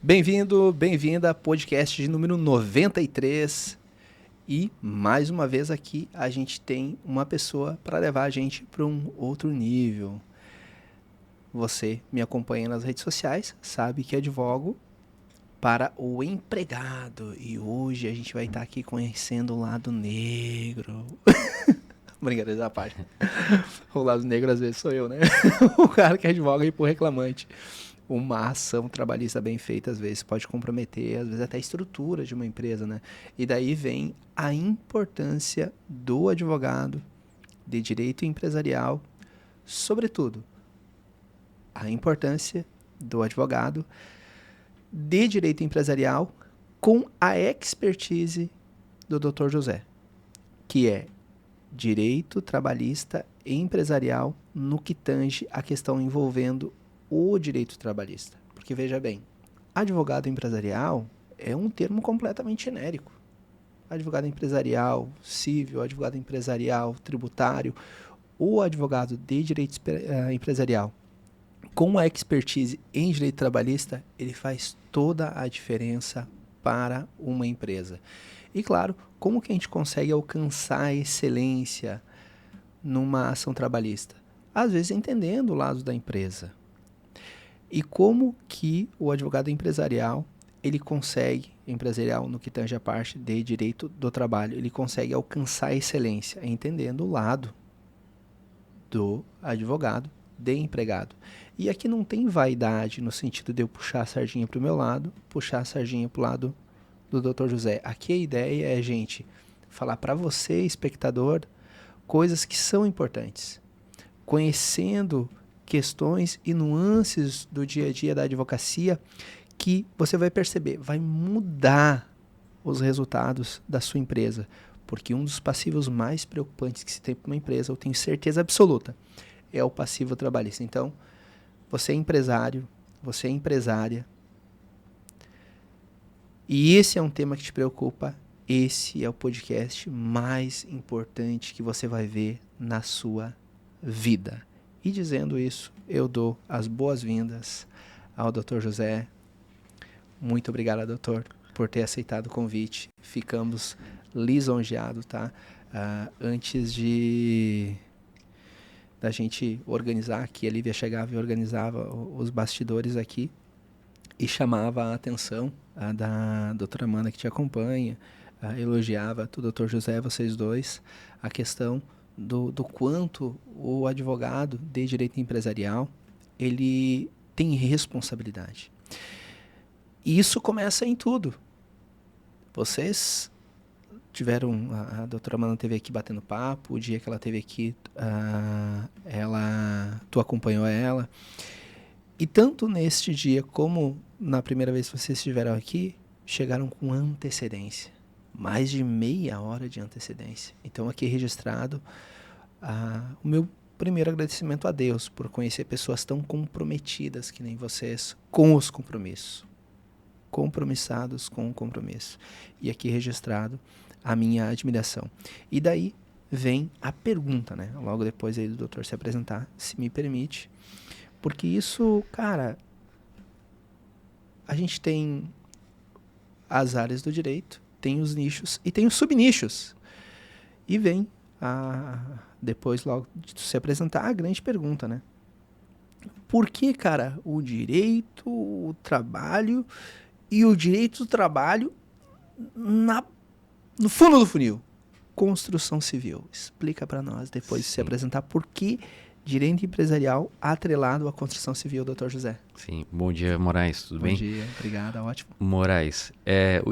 Bem-vindo, bem-vinda, podcast de número 93. E, mais uma vez aqui, a gente tem uma pessoa para levar a gente para um outro nível. Você me acompanha nas redes sociais, sabe que advogo para o empregado. E hoje a gente vai estar aqui conhecendo o lado negro. Brincadeira à parte. O lado negro às vezes sou eu, né? O cara que advoga aí por reclamante. Uma ação trabalhista bem feita, às vezes, pode comprometer, às vezes, até a estrutura de uma empresa, né? E daí vem a importância do advogado de direito empresarial, sobretudo, a importância do advogado de direito empresarial com a expertise do Dr. José, que é direito trabalhista e empresarial no que tange a questão envolvendo o direito trabalhista. Porque, veja bem, advogado empresarial é um termo completamente genérico. Advogado empresarial civil, advogado empresarial tributário, o advogado de direito empresarial com a expertise em direito trabalhista, ele faz toda a diferença para uma empresa. E, claro, como que a gente consegue alcançar a excelência numa ação trabalhista? Às vezes entendendo o lado da empresa. E como que o advogado empresarial, ele consegue, empresarial no que tange a parte de direito do trabalho, ele consegue alcançar a excelência, entendendo o lado do advogado de empregado. E aqui não tem vaidade no sentido de eu puxar a sardinha para o meu lado, puxar a sardinha para o lado do Dr. José. Aqui a ideia é, gente, falar para você, espectador, coisas que são importantes. Conhecendo questões e nuances do dia a dia da advocacia que você vai perceber, vai mudar os resultados da sua empresa. Porque um dos passivos mais preocupantes que se tem para uma empresa, eu tenho certeza absoluta, é o passivo trabalhista. Então, você é empresário, você é empresária, e esse é um tema que te preocupa, esse é o podcast mais importante que você vai ver na sua vida. E dizendo isso, eu dou as boas-vindas ao Dr. José. Muito obrigado, doutor, por ter aceitado o convite. Ficamos lisonjeados, tá? Antes da gente organizar aqui, a Lívia chegava e organizava os bastidores aqui e chamava a atenção da doutora Amanda que te acompanha, elogiava o doutor José, vocês dois, a questão do quanto o advogado de direito empresarial, ele tem responsabilidade. E isso começa em tudo. Vocês tiveram, a doutora Amanda esteve aqui batendo papo, o dia que ela esteve aqui, tu acompanhou ela. E tanto neste dia como na primeira vez que vocês estiveram aqui, chegaram com antecedência. Mais de meia hora de antecedência. Então aqui registrado o meu primeiro agradecimento a Deus por conhecer pessoas tão comprometidas que nem vocês com os compromissos. Compromissados com o compromisso. E aqui registrado a minha admiração. E daí vem a pergunta, né? Logo depois aí do doutor se apresentar, se me permite. Porque isso, cara, a gente tem as áreas do direito, tem os nichos e tem os subnichos. E vem, depois logo de se apresentar, a grande pergunta, né? Por que, cara, o direito, o trabalho e o direito do trabalho no fundo do funil? Construção civil. Explica para nós, depois de se apresentar, por que direito empresarial atrelado à construção civil, Dr. José. Sim, bom dia, Moraes, tudo bem? Bom dia, obrigado, ótimo. Moraes,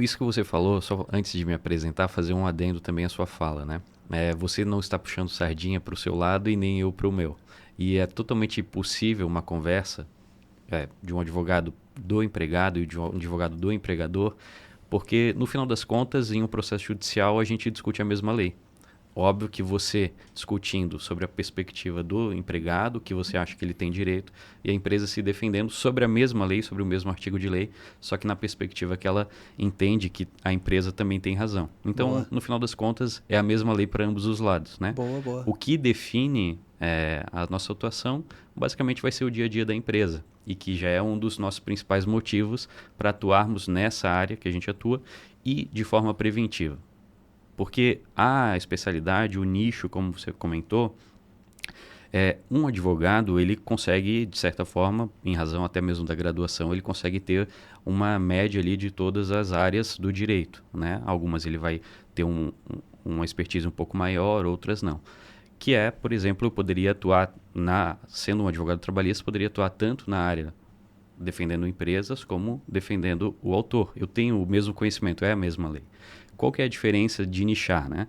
isso que você falou, só antes de me apresentar, fazer um adendo também à sua fala, né? Você não está puxando sardinha para o seu lado e nem eu para o meu. E é totalmente possível uma conversa de um advogado do empregado e de um advogado do empregador, porque no final das contas, em um processo judicial, a gente discute a mesma lei. Óbvio que você discutindo sobre a perspectiva do empregado, que você acha que ele tem direito, e a empresa se defendendo sobre a mesma lei, sobre o mesmo artigo de lei, só que na perspectiva que ela entende que a empresa também tem razão. Então, no final das contas, é a mesma lei para ambos os lados, né? Boa. O que define A nossa atuação basicamente vai ser o dia a dia da empresa e que já é um dos nossos principais motivos para atuarmos nessa área que a gente atua e de forma preventiva. Porque a especialidade, o nicho, como você comentou, um advogado, ele consegue, de certa forma, em razão até mesmo da graduação, ele consegue ter uma média ali de todas as áreas do direito, né? Algumas ele vai ter uma expertise um pouco maior, outras não. Que é, por exemplo, eu poderia atuar, sendo um advogado trabalhista, poderia atuar tanto na área defendendo empresas como defendendo o autor. Eu tenho o mesmo conhecimento, é a mesma lei. Qual que é a diferença de nichar, né?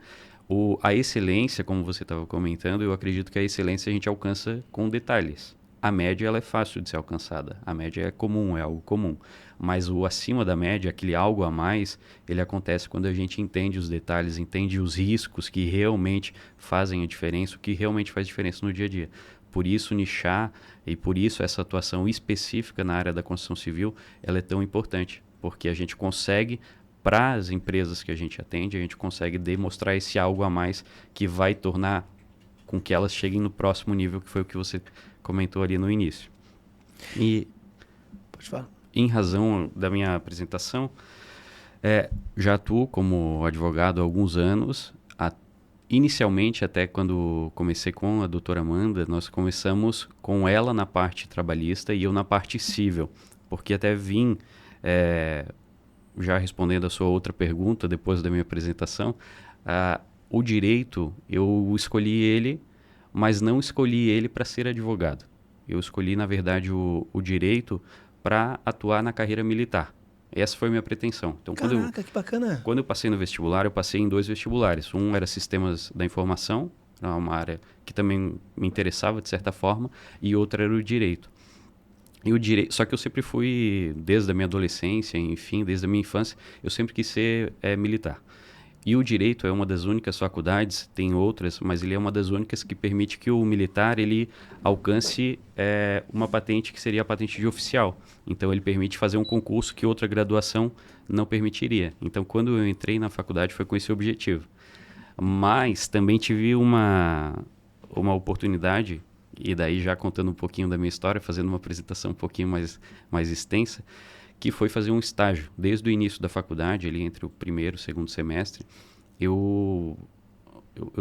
A excelência, como você estava comentando, eu acredito que a excelência a gente alcança com detalhes. A média ela é fácil de ser alcançada. A média é comum, é algo comum. Mas o acima da média, aquele algo a mais, ele acontece quando a gente entende os detalhes, entende os riscos que realmente fazem a diferença, o que realmente faz diferença no dia a dia. Por isso, nichar e por isso essa atuação específica na área da construção civil, ela é tão importante. Porque a gente consegue, para as empresas que a gente atende, a gente consegue demonstrar esse algo a mais que vai tornar com que elas cheguem no próximo nível, que foi o que você comentou ali no início. E, Pode falar. em razão da minha apresentação, já atuo como advogado há alguns anos. Inicialmente, até quando comecei com a doutora Amanda, nós começamos com ela na parte trabalhista e eu na parte civil, porque até vim, já respondendo a sua outra pergunta, depois da minha apresentação, o direito, eu escolhi ele, mas não escolhi ele para ser advogado. Eu escolhi, na verdade, o direito para atuar na carreira militar. Essa foi a minha pretensão. Então, Caraca, que bacana! quando eu passei no vestibular, eu passei em 2 vestibulares. Um era Sistemas da Informação, uma área que também me interessava de certa forma, e outra era o Direito. Só que eu sempre fui, desde a minha adolescência, enfim, desde a minha infância, eu sempre quis ser militar. E o Direito é uma das únicas faculdades, tem outras, mas ele é uma das únicas que permite que o militar ele alcance uma patente que seria a patente de oficial. Então ele permite fazer um concurso que outra graduação não permitiria. Então quando eu entrei na faculdade foi com esse objetivo. Mas também tive uma oportunidade, e daí já contando um pouquinho da minha história, fazendo uma apresentação um pouquinho mais extensa, que foi fazer um estágio. Desde o início da faculdade, ali entre o primeiro e o segundo semestre, eu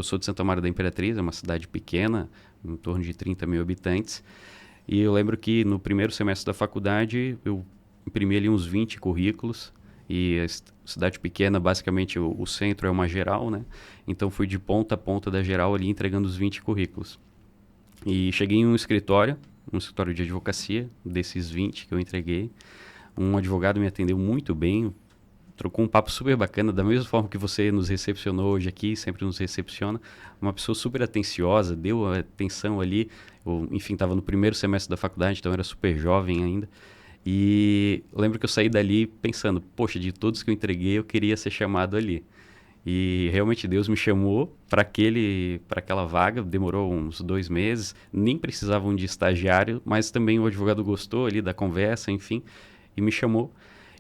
sou de Santa Maria da Imperatriz, é uma cidade pequena, em torno de 30 mil habitantes, e eu lembro que no primeiro semestre da faculdade eu imprimi ali uns 20 currículos, e a cidade pequena, basicamente o centro é uma geral, né? Então fui de ponta a ponta da geral ali entregando os 20 currículos. E cheguei em um escritório de advocacia, desses 20 que eu entreguei. Um advogado me atendeu muito bem, trocou um papo super bacana, da mesma forma que você nos recepcionou hoje aqui, sempre nos recepciona. Uma pessoa super atenciosa, deu atenção ali. Enfim, estava no primeiro semestre da faculdade, então era super jovem ainda. E lembro que eu saí dali pensando, poxa, de todos que eu entreguei, eu queria ser chamado ali. E realmente Deus me chamou para aquela vaga, demorou uns 2 meses, nem precisavam de estagiário, mas também o advogado gostou ali da conversa, enfim, e me chamou.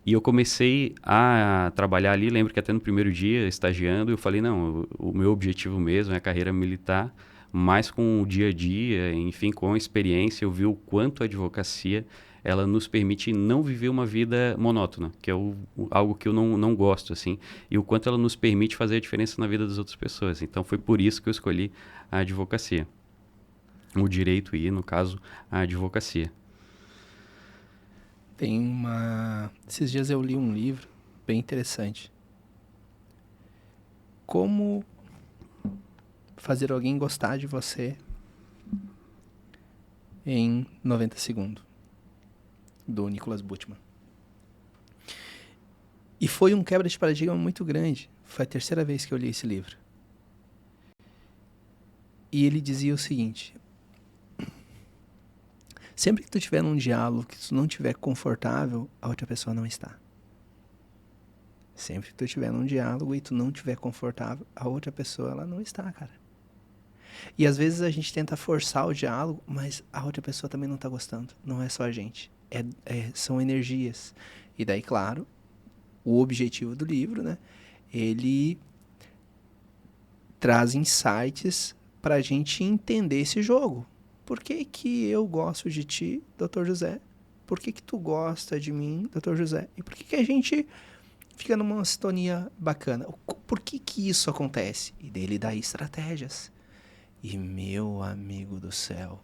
E eu comecei a trabalhar ali, lembro que até no primeiro dia, estagiando, eu falei, não, o meu objetivo mesmo é a carreira militar, mas com o dia a dia, enfim, com a experiência, eu vi o quanto a advocacia ela nos permite não viver uma vida monótona, que é algo que eu não gosto, assim, e o quanto ela nos permite fazer a diferença na vida das outras pessoas. Então foi por isso que eu escolhi a advocacia. O direito e, no caso, a advocacia. Esses dias eu li um livro bem interessante. Como fazer alguém gostar de você em 90 segundos, do Nicholas Butman. E foi um quebra de paradigma muito grande. Foi a terceira vez que eu li esse livro. E ele dizia o seguinte: sempre que tu estiver num diálogo que tu não estiver confortável, a outra pessoa não está. Sempre que tu estiver num diálogo e tu não estiver confortável, a outra pessoa ela não está, cara. E às vezes a gente tenta forçar o diálogo, mas a outra pessoa também não está gostando. Não é só a gente. São energias. E daí, claro, o objetivo do livro, né? Ele traz insights pra gente entender esse jogo. Por que que eu gosto de ti, Dr. José? Por que que tu gosta de mim, Dr. José? E por que que a gente fica numa sintonia bacana? Por que que isso acontece? E dele dá estratégias. E meu amigo do céu,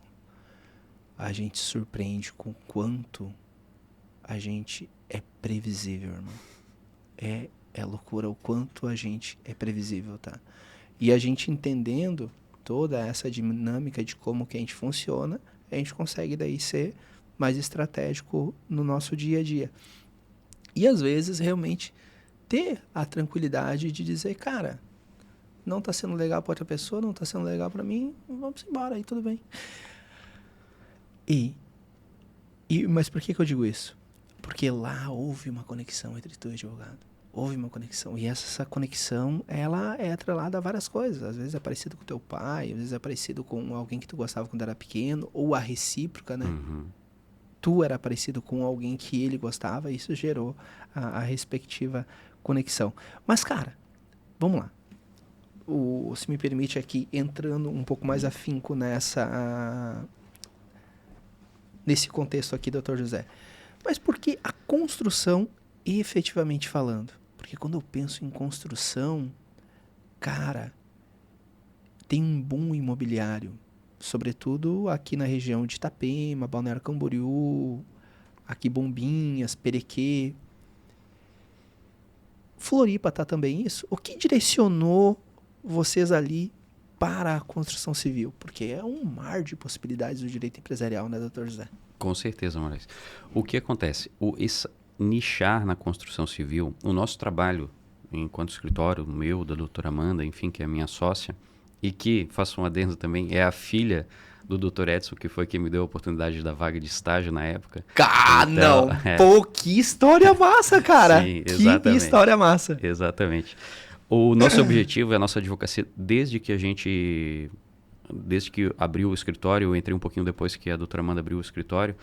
a gente surpreende com o quanto a gente é previsível, irmão. É loucura o quanto a gente é previsível, tá? E a gente entendendo toda essa dinâmica de como que a gente funciona, a gente consegue daí ser mais estratégico no nosso dia a dia. E às vezes realmente ter a tranquilidade de dizer, cara, não tá sendo legal para outra pessoa, não tá sendo legal para mim, vamos embora aí, tudo bem. Mas por que eu digo isso? Porque lá houve uma conexão entre tu e o advogado. Houve uma conexão. E essa conexão, ela é atrelada a várias coisas. Às vezes é parecido com teu pai, às vezes é parecido com alguém que tu gostava quando era pequeno, ou a recíproca, né? Uhum. Tu era parecido com alguém que ele gostava, e isso gerou a respectiva conexão. Mas, cara, vamos lá. Se me permite aqui, entrando um pouco mais afinco nesse contexto aqui, Dr. José. Mas por que a construção, efetivamente falando? Porque quando eu penso em construção, cara, tem um boom imobiliário. Sobretudo aqui na região de Itapema, Balneário Camboriú, aqui Bombinhas, Perequê. Floripa tá também isso? O que direcionou vocês ali para a construção civil? Porque é um mar de possibilidades do direito empresarial, né, Dr. José? Com certeza, Moraes. O que acontece? Nichar na construção civil, o nosso trabalho enquanto escritório, meu, da doutora Amanda, enfim, que é a minha sócia, e que, faço um adendo também, é a filha do Dr. Edson, que foi quem me deu a oportunidade da vaga de estágio na época. Então, não! Pô, que história massa, cara! Sim, exatamente. Que história massa! Exatamente. O nosso objetivo é a nossa advocacia, desde que abriu o escritório, eu entrei um pouquinho depois que a doutora Amanda abriu o escritório,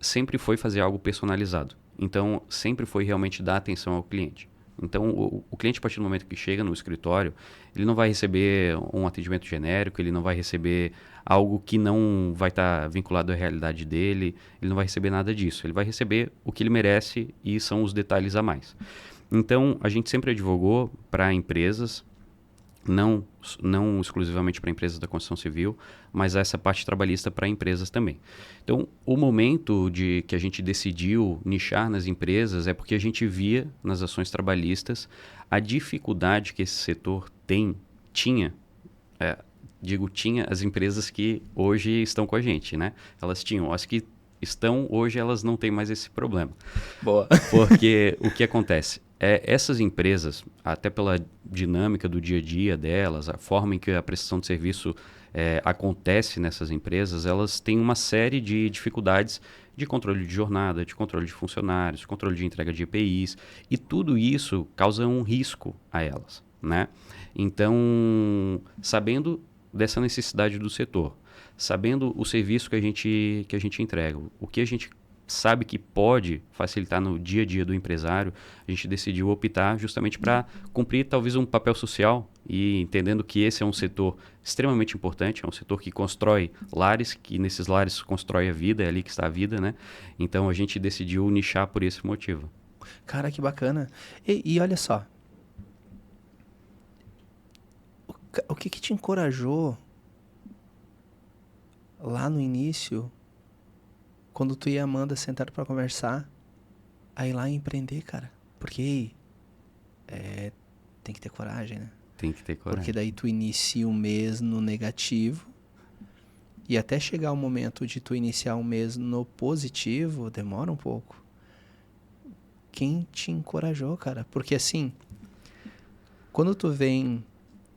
sempre foi fazer algo personalizado. Então, sempre foi realmente dar atenção ao cliente. Então, o cliente, a partir do momento que chega no escritório, ele não vai receber um atendimento genérico, ele não vai receber algo que não vai estar vinculado à realidade dele, ele não vai receber nada disso. Ele vai receber o que ele merece e são os detalhes a mais. Então, a gente sempre advogou para empresas, não exclusivamente para empresas da construção civil, mas essa parte trabalhista para empresas também. Então, o momento que a gente decidiu nichar nas empresas é porque a gente via nas ações trabalhistas a dificuldade que esse setor tinha as empresas que hoje estão com a gente, né? Elas tinham, as que estão hoje, elas não têm mais esse problema. Boa. Porque o que acontece? Essas empresas, até pela dinâmica do dia a dia delas, a forma em que a prestação de serviço acontece nessas empresas, elas têm uma série de dificuldades de controle de jornada, de controle de funcionários, de controle de entrega de EPIs, e tudo isso causa um risco a elas, né? Então, sabendo dessa necessidade do setor, sabendo o serviço que a gente entrega, o que a gente sabe que pode facilitar no dia a dia do empresário, a gente decidiu optar justamente para cumprir talvez um papel social e entendendo que esse é um setor extremamente importante, é um setor que constrói lares, que nesses lares constrói a vida, é ali que está a vida, né? Então a gente decidiu nichar por esse motivo. Cara, que bacana. E olha só, o que te encorajou lá no início, quando tu e a Amanda sentaram pra conversar, a ir lá e empreender, cara? Porque tem que ter coragem, né? Tem que ter coragem. Porque daí tu inicia um mês no negativo e até chegar o momento de tu iniciar um mês no positivo, demora um pouco. Quem te encorajou, cara? Porque assim, quando tu vem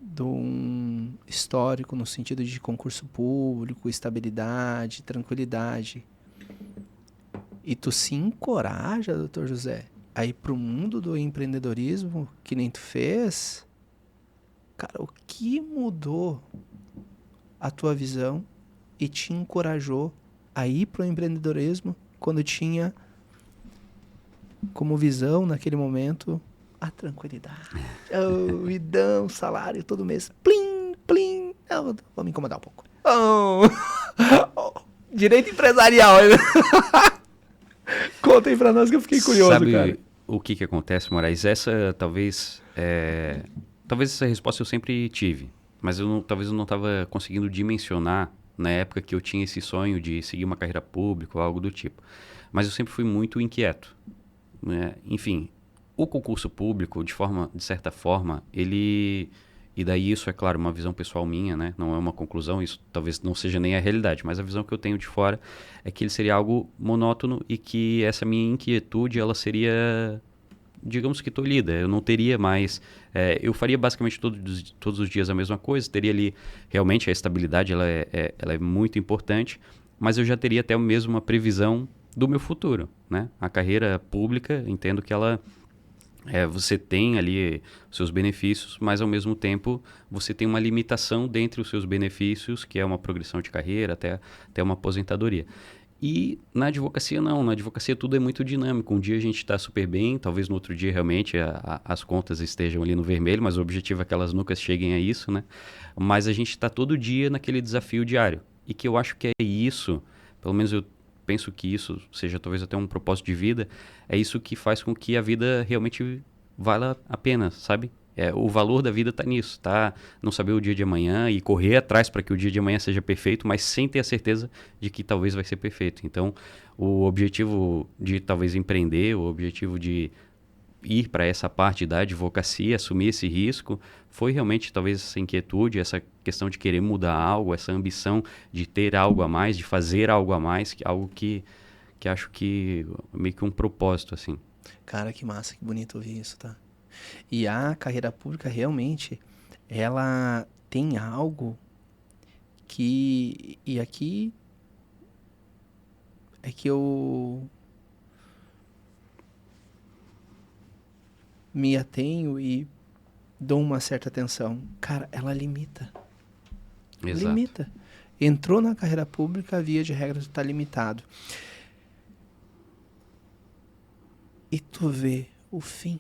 de um histórico no sentido de concurso público, estabilidade, tranquilidade, e tu se encoraja, Dr. José, a ir pro mundo do empreendedorismo, que nem tu fez, cara, o que mudou a tua visão e te encorajou a ir pro empreendedorismo quando tinha como visão, naquele momento, a tranquilidade? Oh, me dão salário todo mês, plim, plim, Eu vou me incomodar um pouco. Direito empresarial. Conta aí pra nós que eu fiquei curioso, Sabe cara. o que acontece, Moraes? Essa talvez essa resposta eu sempre tive, mas talvez eu não estava conseguindo dimensionar na época que eu tinha esse sonho de seguir uma carreira pública ou algo do tipo. Mas eu sempre fui muito inquieto, né? Enfim, o concurso público, de certa forma, e daí isso é claro uma visão pessoal minha, né? Não é uma conclusão, isso talvez não seja nem a realidade, mas a visão que eu tenho de fora é que ele seria algo monótono e que essa minha inquietude ela seria, digamos que tolhida. Eu não teria mais, eu faria basicamente todos os dias a mesma coisa, teria ali realmente a estabilidade, ela é muito importante, mas eu já teria até mesmo uma previsão do meu futuro, né? A carreira pública, entendo que ela você tem ali os seus benefícios, mas ao mesmo tempo você tem uma limitação dentre os seus benefícios, que é uma progressão de carreira até uma aposentadoria. E na advocacia não, na advocacia tudo é muito dinâmico. Um dia a gente está super bem, talvez no outro dia realmente as contas estejam ali no vermelho, mas o objetivo é que elas nunca cheguem a isso, né? Mas a gente está todo dia naquele desafio diário. E que eu acho que é isso, pelo menos eu penso que isso seja talvez até um propósito de vida, é isso que faz com que a vida realmente valha a pena, sabe? O valor da vida está nisso, tá? Não saber o dia de amanhã e correr atrás para que o dia de amanhã seja perfeito, mas sem ter a certeza de que talvez vai ser perfeito. Então, o objetivo de talvez empreender, o objetivo de ir para essa parte da advocacia, assumir esse risco, foi realmente talvez essa inquietude, essa questão de querer mudar algo, essa ambição de ter algo a mais, de fazer algo a mais, algo que acho que meio que um propósito, assim. Cara, que massa, que bonito ouvir isso, tá? E a carreira pública realmente, ela tem algo que... E aqui é que eu me atenho e dou uma certa atenção. Cara, ela limita. Exato. Limita. Entrou na carreira pública, via de regra, tu tá limitado. E tu vê o fim.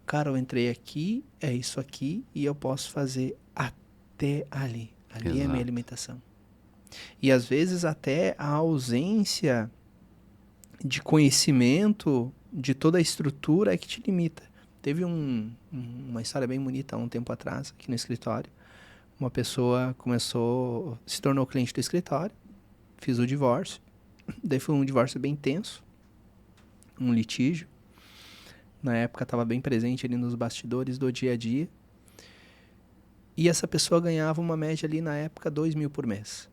Cara, eu entrei aqui, é isso aqui, e eu posso fazer até ali. Ali é a minha Exato. limitação. E às vezes até a ausência de conhecimento de toda a estrutura é que te limita. Teve uma história bem bonita há um tempo atrás, aqui no escritório. Uma pessoa se tornou cliente do escritório, fiz o divórcio. Daí foi um divórcio bem tenso, um litígio. Na época estava bem presente ali nos bastidores do dia a dia. E essa pessoa ganhava uma média ali na época 2.000 por mês.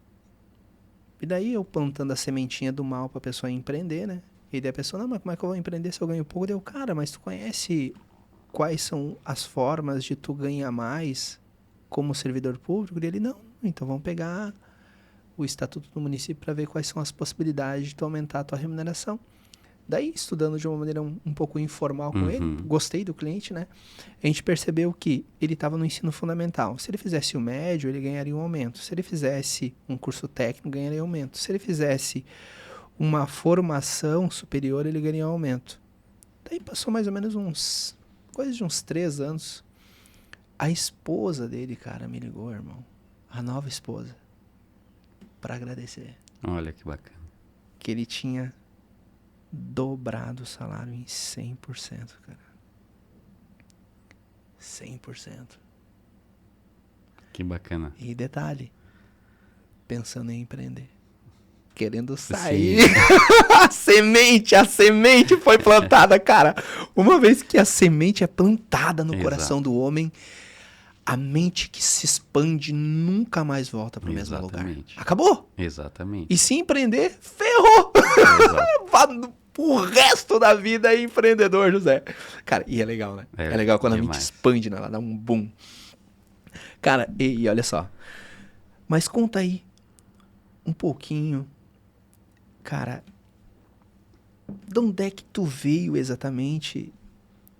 E daí eu plantando a sementinha do mal pra pessoa empreender, né? E daí a pessoa, não, mas como é que eu vou empreender se eu ganho pouco? Deu, cara, mas tu conhece quais são as formas de tu ganhar mais como servidor público? E ele, não, então vamos pegar o estatuto do município para ver quais são as possibilidades de tu aumentar a tua remuneração. Daí, estudando de uma maneira um pouco informal com ele, gostei do cliente, né? A gente percebeu que ele estava no ensino fundamental. Se ele fizesse o médio, ele ganharia um aumento. Se ele fizesse um curso técnico, ganharia um aumento. Se ele fizesse uma formação superior, ele ganharia um aumento. Daí passou mais ou menos coisa de uns 3 anos. A esposa dele, cara, me ligou, irmão. A nova esposa. Para agradecer. Olha que bacana. Que ele tinha dobrado o salário em 100%, cara. 100%. Que bacana. E detalhe, pensando em empreender. Querendo sair. A semente foi plantada, cara. Uma vez que a semente é plantada no coração do homem, a mente que se expande nunca mais volta para o mesmo lugar. Acabou. Exatamente. E se empreender, ferrou. O resto da vida é empreendedor, José. Cara, e é legal, né? É legal quando a mente expande, né? Ela dá um boom. Cara, e olha só. Mas conta aí um pouquinho, cara, de onde é que tu veio exatamente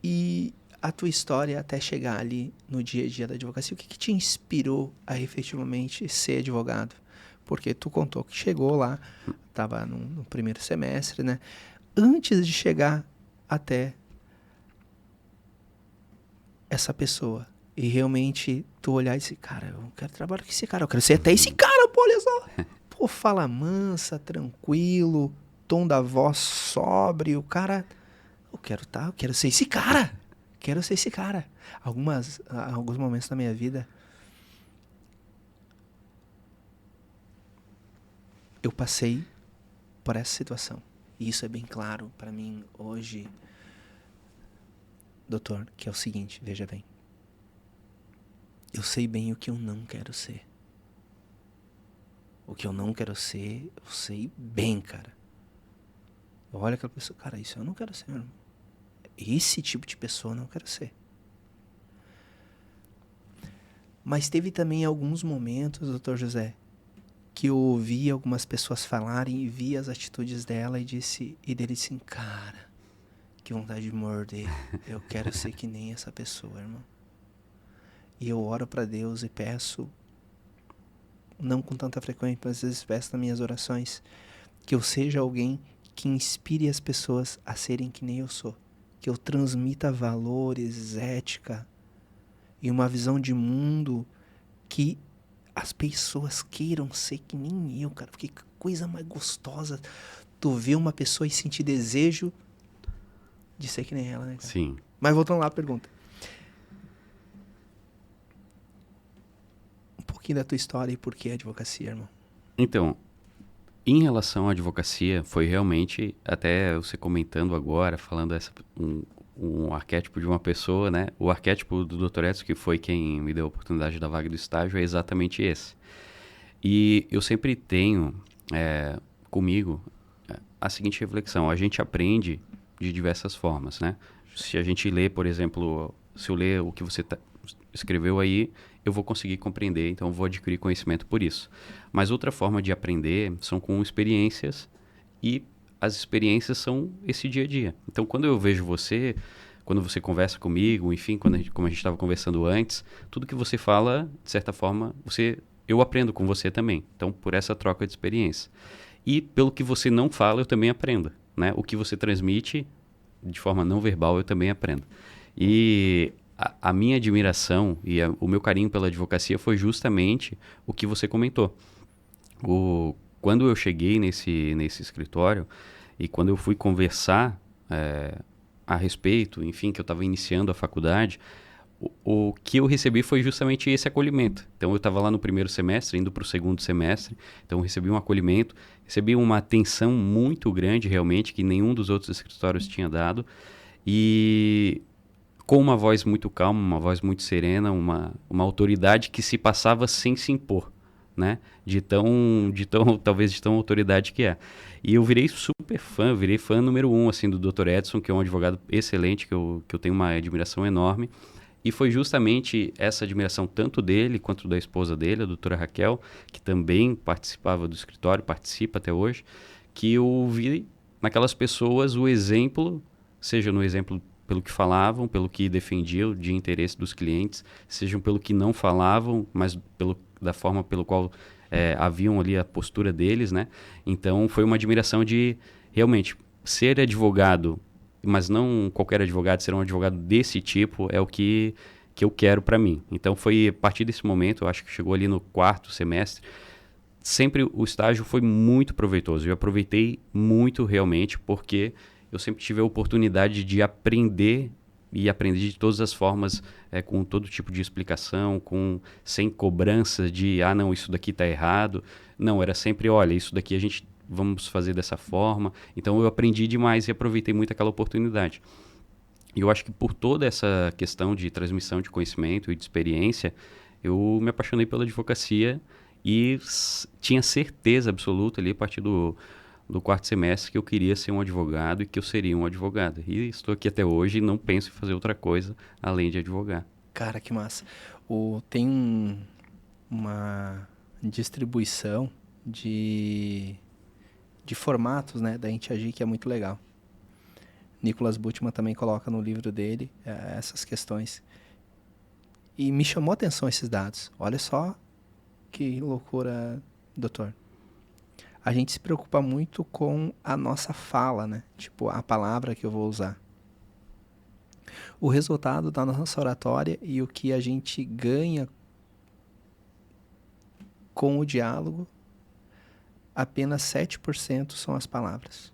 e a tua história até chegar ali no dia a dia da advocacia? O que te inspirou a efetivamente ser advogado? Porque tu contou que chegou lá, estava no primeiro semestre, né? Antes de chegar até essa pessoa E realmente tu olhar e dizer, cara, eu quero trabalhar com esse cara, eu quero ser até esse cara, pô, olha só. Pô, fala mansa, tranquilo, tom da voz sóbrio, o cara, eu quero ser esse cara. Quero ser esse cara. Alguns momentos da minha vida, eu passei por essa situação. E isso é bem claro pra mim hoje, doutor, que é o seguinte, veja bem. Eu sei bem o que eu não quero ser. O que eu não quero ser, eu sei bem, cara. Eu olho aquela pessoa, cara, isso eu não quero ser, meu irmão. Esse tipo de pessoa eu não quero ser. Mas teve também alguns momentos, doutor José, que eu ouvi algumas pessoas falarem e vi as atitudes dela e dele assim, cara, que vontade de morder. Eu quero ser que nem essa pessoa, irmão. E eu oro pra Deus e peço, não com tanta frequência, mas às vezes peço nas minhas orações, que eu seja alguém que inspire as pessoas a serem que nem eu sou. Que eu transmita valores, ética e uma visão de mundo que as pessoas queiram ser que nem eu, cara. Porque que coisa mais gostosa tu ver uma pessoa e sentir desejo de ser que nem ela, né, cara? Sim. Mas voltando lá à pergunta. Um pouquinho da tua história e por que a advocacia, irmão? Então, em relação à advocacia, foi realmente, até você comentando agora, falando um arquétipo de uma pessoa, né? O arquétipo do Dr. Edson, que foi quem me deu a oportunidade da vaga do estágio, é exatamente esse. E eu sempre tenho comigo a seguinte reflexão: a gente aprende de diversas formas, né? Se a gente lê, por exemplo, se eu ler o que você escreveu aí, eu vou conseguir compreender, então eu vou adquirir conhecimento por isso. Mas outra forma de aprender são com experiências, e as experiências são esse dia a dia. Então, quando eu vejo você, quando você conversa comigo, enfim, como a gente estava conversando antes, tudo que você fala, de certa forma, eu aprendo com você também. Então, por essa troca de experiência. E pelo que você não fala, eu também aprendo, né? O que você transmite de forma não verbal, eu também aprendo. E a minha admiração e o meu carinho pela advocacia foi justamente o que você comentou. Quando eu cheguei nesse escritório e quando eu fui conversar a respeito, enfim, que eu estava iniciando a faculdade, o que eu recebi foi justamente esse acolhimento. Então, eu estava lá no primeiro semestre, indo para o segundo semestre, então eu recebi um acolhimento, recebi uma atenção muito grande, realmente, que nenhum dos outros escritórios tinha dado, e com uma voz muito calma, uma voz muito serena, uma autoridade que se passava sem se impor, né? Talvez de tão autoridade que é. E eu virei super fã, virei fã número 1, assim, do Dr. Edson, que é um advogado excelente, que eu tenho uma admiração enorme. E foi justamente essa admiração tanto dele quanto da esposa dele, a doutora Raquel, que também participava do escritório, participa até hoje, que eu vi naquelas pessoas o exemplo, seja no exemplo pelo que falavam, pelo que defendiam de interesse dos clientes, sejam pelo que não falavam, mas da forma pelo qual haviam ali a postura deles, né? Então foi uma admiração de realmente ser advogado, mas não qualquer advogado, ser um advogado desse tipo é o que eu quero para mim. Então foi a partir desse momento, eu acho que chegou ali no quarto semestre, sempre o estágio foi muito proveitoso. Eu aproveitei muito realmente, porque eu sempre tive a oportunidade de aprender e aprender de todas as formas, com todo tipo de explicação, sem cobrança de, não, isso daqui está errado. Não, era sempre, olha, isso daqui vamos fazer dessa forma. Então eu aprendi demais e aproveitei muito aquela oportunidade. E eu acho que por toda essa questão de transmissão de conhecimento e de experiência, eu me apaixonei pela advocacia e tinha certeza absoluta ali a partir do quarto semestre que eu queria ser um advogado e que eu seria um advogado. E estou aqui até hoje e não penso em fazer outra coisa além de advogar. Cara, que massa. Tem uma distribuição de formatos, né, da Ente Agir que é muito legal. Nicholas Butman também coloca no livro dele essas questões. E me chamou a atenção esses dados. Olha só que loucura, doutor. A gente se preocupa muito com a nossa fala, né? Tipo, a palavra que eu vou usar. O resultado da nossa oratória e o que a gente ganha com o diálogo, apenas 7% são as palavras.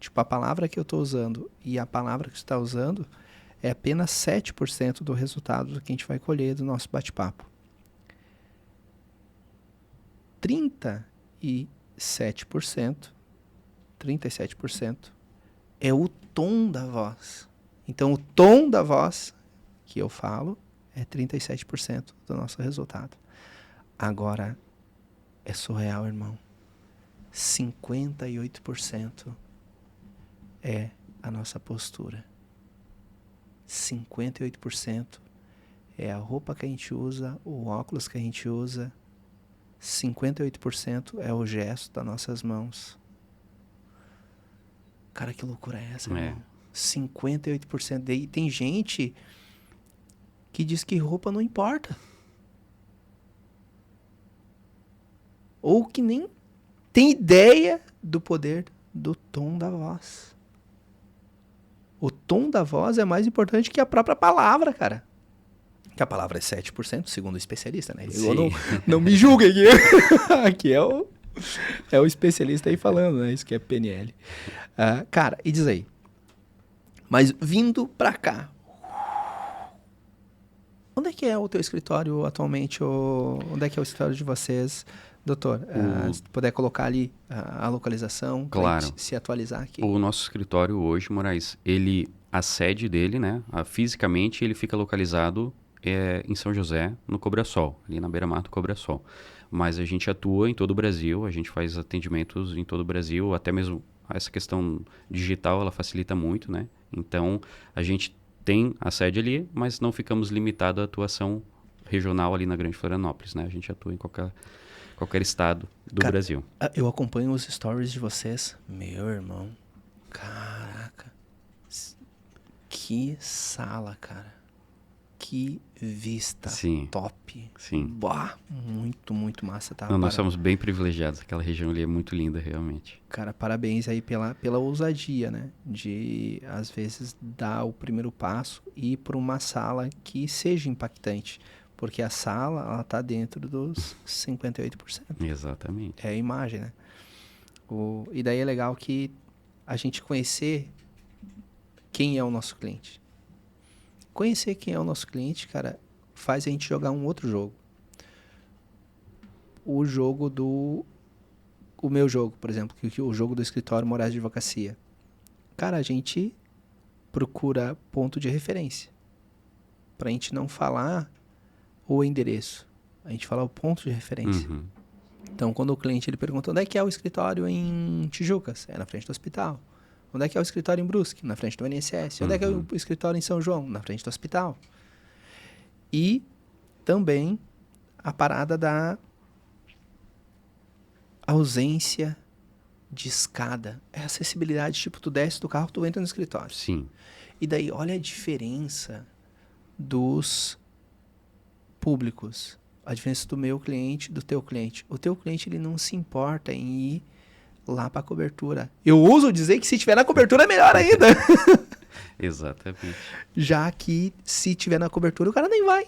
Tipo, a palavra que eu estou usando e a palavra que você está usando é apenas 7% do resultado do que a gente vai colher do nosso bate-papo. 37% é o tom da voz. Então, o tom da voz que eu falo é 37% do nosso resultado. Agora, é surreal, irmão. 58% é a nossa postura. 58% é a roupa que a gente usa, o óculos que a gente usa. 58% é o gesto das nossas mãos. Cara, que loucura é essa, irmão? 58%. E tem gente que diz que roupa não importa. Ou que nem tem ideia do poder do tom da voz. O tom da voz é mais importante que a própria palavra, cara. Que a palavra é 7%, segundo o especialista, né? Eu não me julguem aqui. Aqui é o especialista aí falando, né? Isso que é PNL. Cara, e diz aí. Mas vindo pra cá, onde é que é o teu escritório atualmente? Onde é que é o escritório de vocês, doutor? Se puder colocar ali a localização, claro, pra gente se atualizar aqui. O nosso escritório hoje, Moraes, a sede dele, né? Fisicamente, ele fica localizado em São José, no Cobrasol, ali na beira-mar do Cobrasol. Mas a gente atua em todo o Brasil, a gente faz atendimentos em todo o Brasil, até mesmo essa questão digital, ela facilita muito, né? Então, a gente tem a sede ali, mas não ficamos limitados à atuação regional ali na Grande Florianópolis, né? A gente atua em qualquer estado do Brasil. Eu acompanho os stories de vocês. Meu irmão, caraca, que sala, cara. Que vista. Sim. Top. Sim. Bah, muito, muito massa. Tá? Nós somos bem privilegiados. Aquela região ali é muito linda, realmente. Cara, parabéns aí pela ousadia, né? De, às vezes, dar o primeiro passo e ir para uma sala que seja impactante. Porque a sala, ela tá dentro dos 58%. Exatamente. É a imagem, né? E daí é legal que a gente conhecer quem é o nosso cliente. Conhecer quem é o nosso cliente, cara, faz a gente jogar um outro jogo. O meu jogo, por exemplo, que o jogo do escritório Moraes de Advocacia. Cara, a gente procura ponto de referência. Pra gente não falar o endereço. A gente fala o ponto de referência. Uhum. Então, quando o cliente ele pergunta onde é que é o escritório em Tijucas? É na frente do hospital. Onde é que é o escritório em Brusque? Na frente do INSS. Onde é que é o escritório em São João? Na frente do hospital. E também a parada da ausência de escada. É acessibilidade, tipo, tu desce do carro, tu entra no escritório. Sim. E daí, olha a diferença dos públicos. A diferença do meu cliente, do teu cliente. O teu cliente, ele não se importa em ir lá para a cobertura. Eu ouso dizer que se tiver na cobertura é melhor ainda. Exatamente. Já que se tiver na cobertura, o cara nem vai.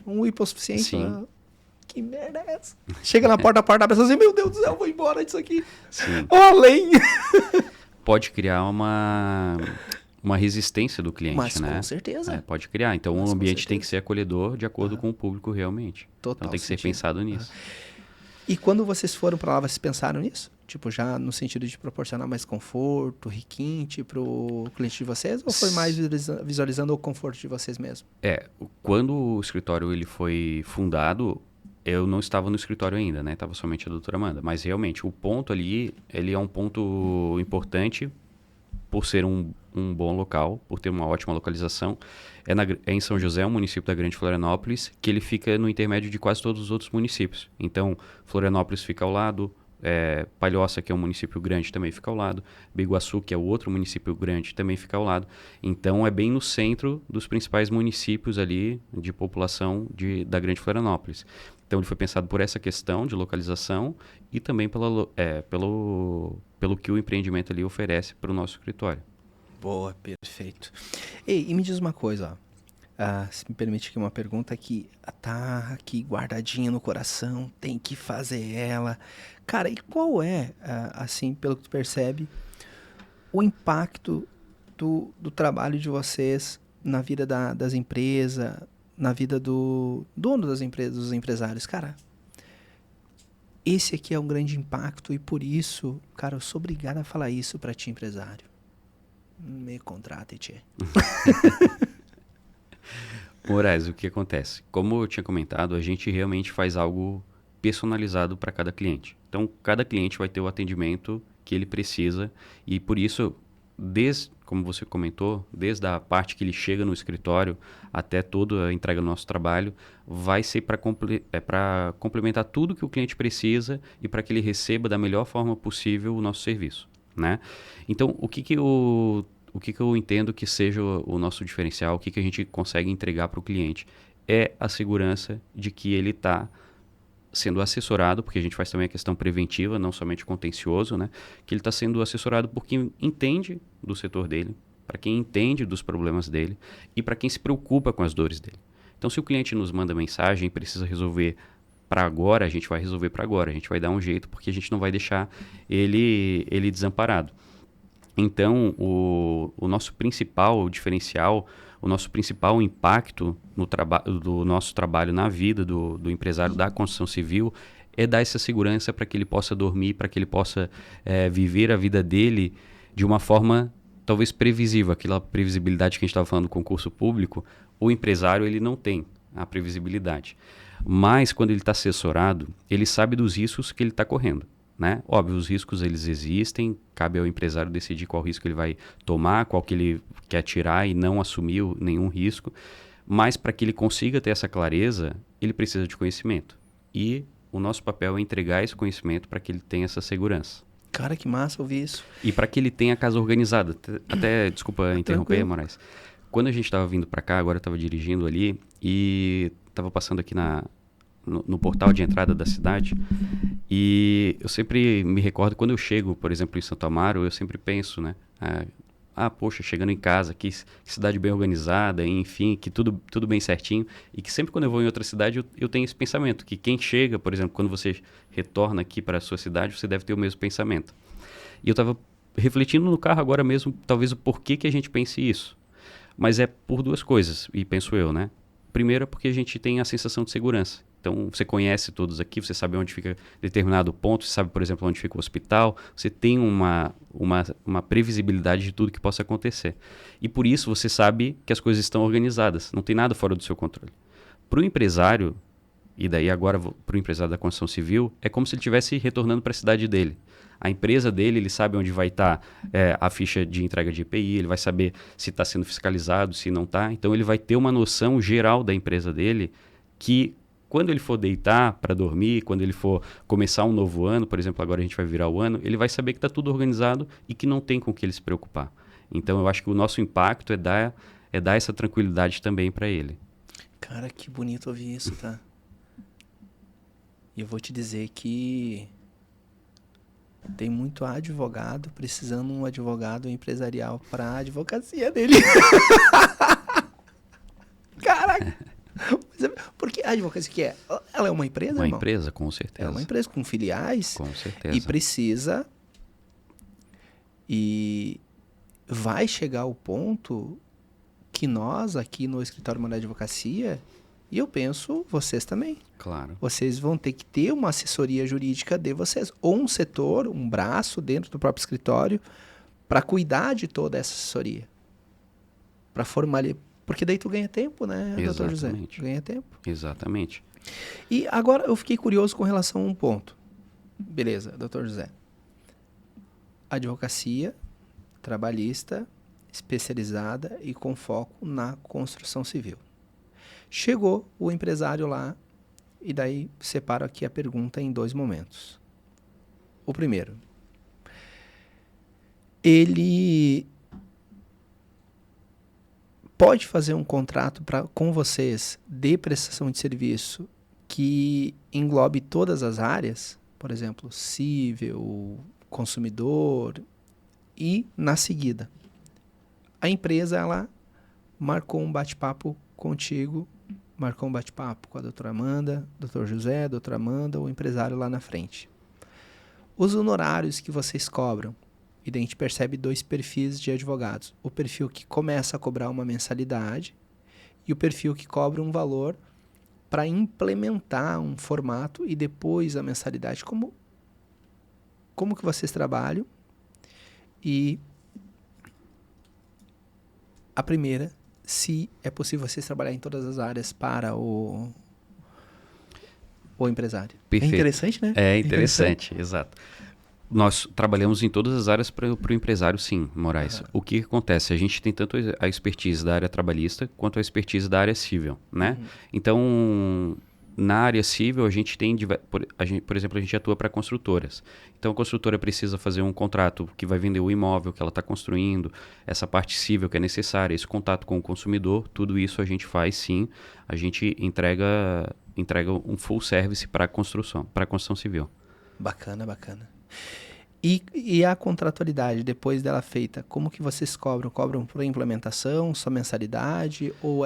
Um hipossuficiente. Sim. Que merda é essa? Chega na porta, a pessoa diz, meu Deus do céu, eu vou embora disso aqui. Sim. Além. Pode criar uma resistência do cliente, mas, né? Com certeza. Pode criar. Então, o ambiente tem que ser acolhedor de acordo com o público realmente. Total então, tem que sentido. ser pensado nisso. E quando vocês foram para lá, vocês pensaram nisso? Tipo, já no sentido de proporcionar mais conforto, requinte pro cliente de vocês? Ou foi mais visualizando o conforto de vocês mesmo? Quando o escritório ele foi fundado, eu não estava no escritório ainda, né? Estava somente a doutora Amanda. Mas, realmente, o ponto ali, ele é um ponto importante por ser um bom local, por ter uma ótima localização. É em São José, um município da Grande Florianópolis, que ele fica no intermédio de quase todos os outros municípios. Então, Florianópolis fica ao lado, Palhoça, que é um município grande, também fica ao lado, Biguaçu, que é o outro município grande, também fica ao lado. Então, é bem no centro dos principais municípios ali de população da Grande Florianópolis. Então, ele foi pensado por essa questão de localização e também pelo que o empreendimento ali oferece para o nosso escritório. Boa, perfeito. Ei, e me diz uma coisa, ó. Se me permite aqui uma pergunta que tá aqui guardadinha no coração, tem que fazer ela. Cara, e qual é, assim, pelo que tu percebe, o impacto do trabalho de vocês na vida das empresas, na vida do dono das empresas, dos empresários? Cara, esse aqui é um grande impacto e por isso, cara, eu sou obrigado a falar isso pra ti, empresário. Me contrate, tchê. Moraes, o que acontece? Como eu tinha comentado, a gente realmente faz algo personalizado para cada cliente. Então, cada cliente vai ter o atendimento que ele precisa e por isso, como você comentou, desde a parte que ele chega no escritório até toda a entrega do nosso trabalho, vai ser para complementar tudo que o cliente precisa e para que ele receba da melhor forma possível o nosso serviço, né? Então, o que eu entendo que seja o nosso diferencial, o que a gente consegue entregar para o cliente é a segurança de que ele está sendo assessorado, porque a gente faz também a questão preventiva, não somente contencioso, né? Que ele está sendo assessorado por quem entende do setor dele, para quem entende dos problemas dele e para quem se preocupa com as dores dele. Então, se o cliente nos manda mensagem e precisa resolver para agora, a gente vai resolver para agora, a gente vai dar um jeito, porque a gente não vai deixar ele desamparado. Então, o nosso principal diferencial, o nosso principal impacto do nosso trabalho na vida do empresário da construção civil é dar essa segurança para que ele possa dormir, para que ele possa viver a vida dele de uma forma talvez previsível. Aquela previsibilidade que a gente estava falando do concurso público, o empresário ele não tem a previsibilidade. Mas quando ele está assessorado, ele sabe dos riscos que ele está correndo. Né? Óbvio, os riscos eles existem, cabe ao empresário decidir qual risco ele vai tomar, qual que ele quer tirar e não assumir nenhum risco, mas para que ele consiga ter essa clareza, ele precisa de conhecimento. E o nosso papel é entregar esse conhecimento para que ele tenha essa segurança. Cara, que massa ouvir isso. E para que ele tenha a casa organizada. Até desculpa interromper, Moraes. Quando a gente estava vindo para cá, agora eu estava dirigindo ali e estava passando aqui no portal de entrada da cidade, e eu sempre me recordo, quando eu chego, por exemplo, em Santo Amaro, eu sempre penso, né? Poxa, chegando em casa, que cidade bem organizada, enfim, que tudo bem certinho, e que sempre quando eu vou em outra cidade, eu tenho esse pensamento, que quem chega, por exemplo, quando você retorna aqui para a sua cidade, você deve ter o mesmo pensamento. E eu estava refletindo no carro agora mesmo, talvez o porquê que a gente pense isso. Mas é por duas coisas, e penso eu, né? Primeiro é porque a gente tem a sensação de segurança. Então, você conhece todos aqui, você sabe onde fica determinado ponto, você sabe, por exemplo, onde fica o hospital, você tem uma previsibilidade de tudo que possa acontecer. E por isso você sabe que as coisas estão organizadas, não tem nada fora do seu controle. Para o empresário, e daí agora para o empresário da construção civil, é como se ele estivesse retornando para a cidade dele. A empresa dele, ele sabe onde vai estar a ficha de entrega de EPI, ele vai saber se está sendo fiscalizado, se não está. Então, ele vai ter uma noção geral da empresa dele que, quando ele for deitar para dormir, quando ele for começar um novo ano, por exemplo, agora a gente vai virar o ano, ele vai saber que está tudo organizado e que não tem com o que ele se preocupar. Então, eu acho que o nosso impacto é dar essa tranquilidade também para ele. Cara, que bonito ouvir isso, tá? E eu vou te dizer que tem muito advogado precisando de um advogado empresarial para a advocacia dele. Caraca! Porque a advocacia que é? Ela é uma empresa, Uma irmão? empresa, com certeza. É uma empresa com filiais. Com certeza. E precisa... E vai chegar o ponto que nós, aqui no Escritório Moral de Advocacia, e eu penso, vocês também. Claro. Vocês vão ter que ter uma assessoria jurídica de vocês. Ou um setor, um braço dentro do próprio escritório para cuidar de toda essa assessoria. Para formalizar. Porque daí tu ganha tempo, né, doutor José? Ganha tempo. Exatamente. E agora eu fiquei curioso com relação a um ponto. Beleza, doutor José. Advocacia trabalhista, especializada e com foco na construção civil. Chegou o empresário lá, e daí separo aqui a pergunta em dois momentos. O primeiro, ele pode fazer um contrato com vocês de prestação de serviço que englobe todas as áreas, por exemplo, civil, consumidor, e na seguida, a empresa, ela marcou um bate-papo contigo, marcou um bate-papo com a doutora Amanda, doutor José, doutora Amanda, o empresário lá na frente. Os honorários que vocês cobram, e daí a gente percebe 2 perfis de advogados. O perfil que começa a cobrar uma mensalidade e o perfil que cobra um valor para implementar um formato e depois a mensalidade. Como que vocês trabalham? E a primeira, se é possível vocês trabalhar em todas as áreas para o empresário. Perfeito. É interessante, né? É interessante, exato. Nós trabalhamos em todas as áreas para o empresário, sim, Moraes. Aham. O que acontece? A gente tem tanto a expertise da área trabalhista quanto a expertise da área civil, né? Então, na área civil, a gente tem, por exemplo, a gente atua para construtoras. Então, a construtora precisa fazer um contrato que vai vender o imóvel que ela está construindo, essa parte civil que é necessária, esse contato com o consumidor, tudo isso a gente faz, sim. A gente entrega um full service para a construção civil. Bacana, bacana. E a contratualidade, depois dela feita, como que vocês cobram? Cobram por implementação, só mensalidade, ou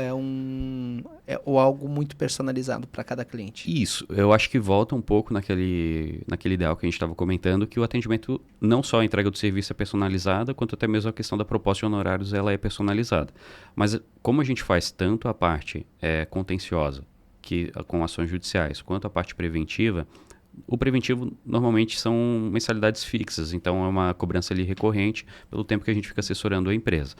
ou algo muito personalizado para cada cliente? Isso, eu acho que volta um pouco naquele ideal que a gente estava comentando, que o atendimento, não só a entrega do serviço é personalizada, quanto até mesmo a questão da proposta de honorários, ela é personalizada. Mas como a gente faz tanto a parte contenciosa, com ações judiciais, quanto a parte preventiva, o preventivo normalmente são mensalidades fixas, então é uma cobrança ali recorrente pelo tempo que a gente fica assessorando a empresa.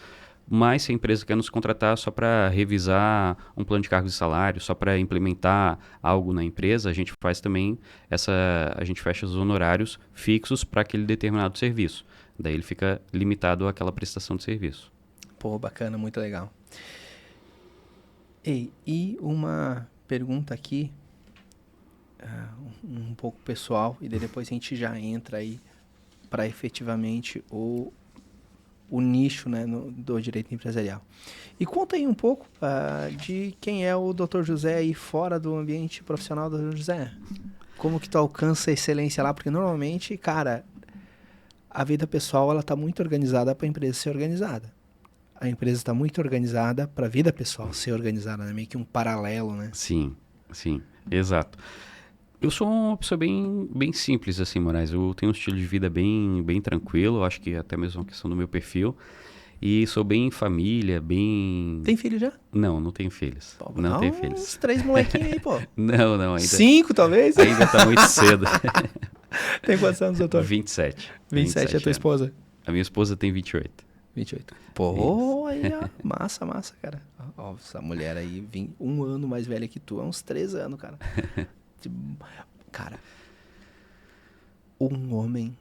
Mas se a empresa quer nos contratar só para revisar um plano de cargos e salários, só para implementar algo na empresa, a gente faz também a gente fecha os honorários fixos para aquele determinado serviço. Daí ele fica limitado àquela prestação de serviço. Pô, bacana, muito legal. Ei, e uma pergunta aqui, um pouco pessoal, e daí depois a gente já entra aí para efetivamente o nicho, né, do direito empresarial. E conta aí um pouco de quem é o Dr. José aí fora do ambiente profissional do Dr. José. Como que tu alcança a excelência lá? Porque normalmente, cara, a vida pessoal ela tá muito organizada para a empresa ser organizada. A empresa está muito organizada para a vida pessoal ser organizada, né? Meio que um paralelo, né? Sim, exato. Eu sou uma pessoa bem simples, assim, Moraes. Eu tenho um estilo de vida bem tranquilo, acho que até mesmo uma questão do meu perfil. E sou bem família, bem... Tem filho já? Não tenho filhos. Pô, Não tenho uns filhos. 3 molequinhos aí, pô. Não, ainda... 5, talvez? Ainda tá muito cedo. Tem quantos anos, doutor? 27. 27 é a tua esposa? A minha esposa tem 28. 28. Pô, aí, ó. Massa, cara. Ó, essa mulher aí, 1 ano mais velha que tu, é uns 3 anos, cara. Cara, um homem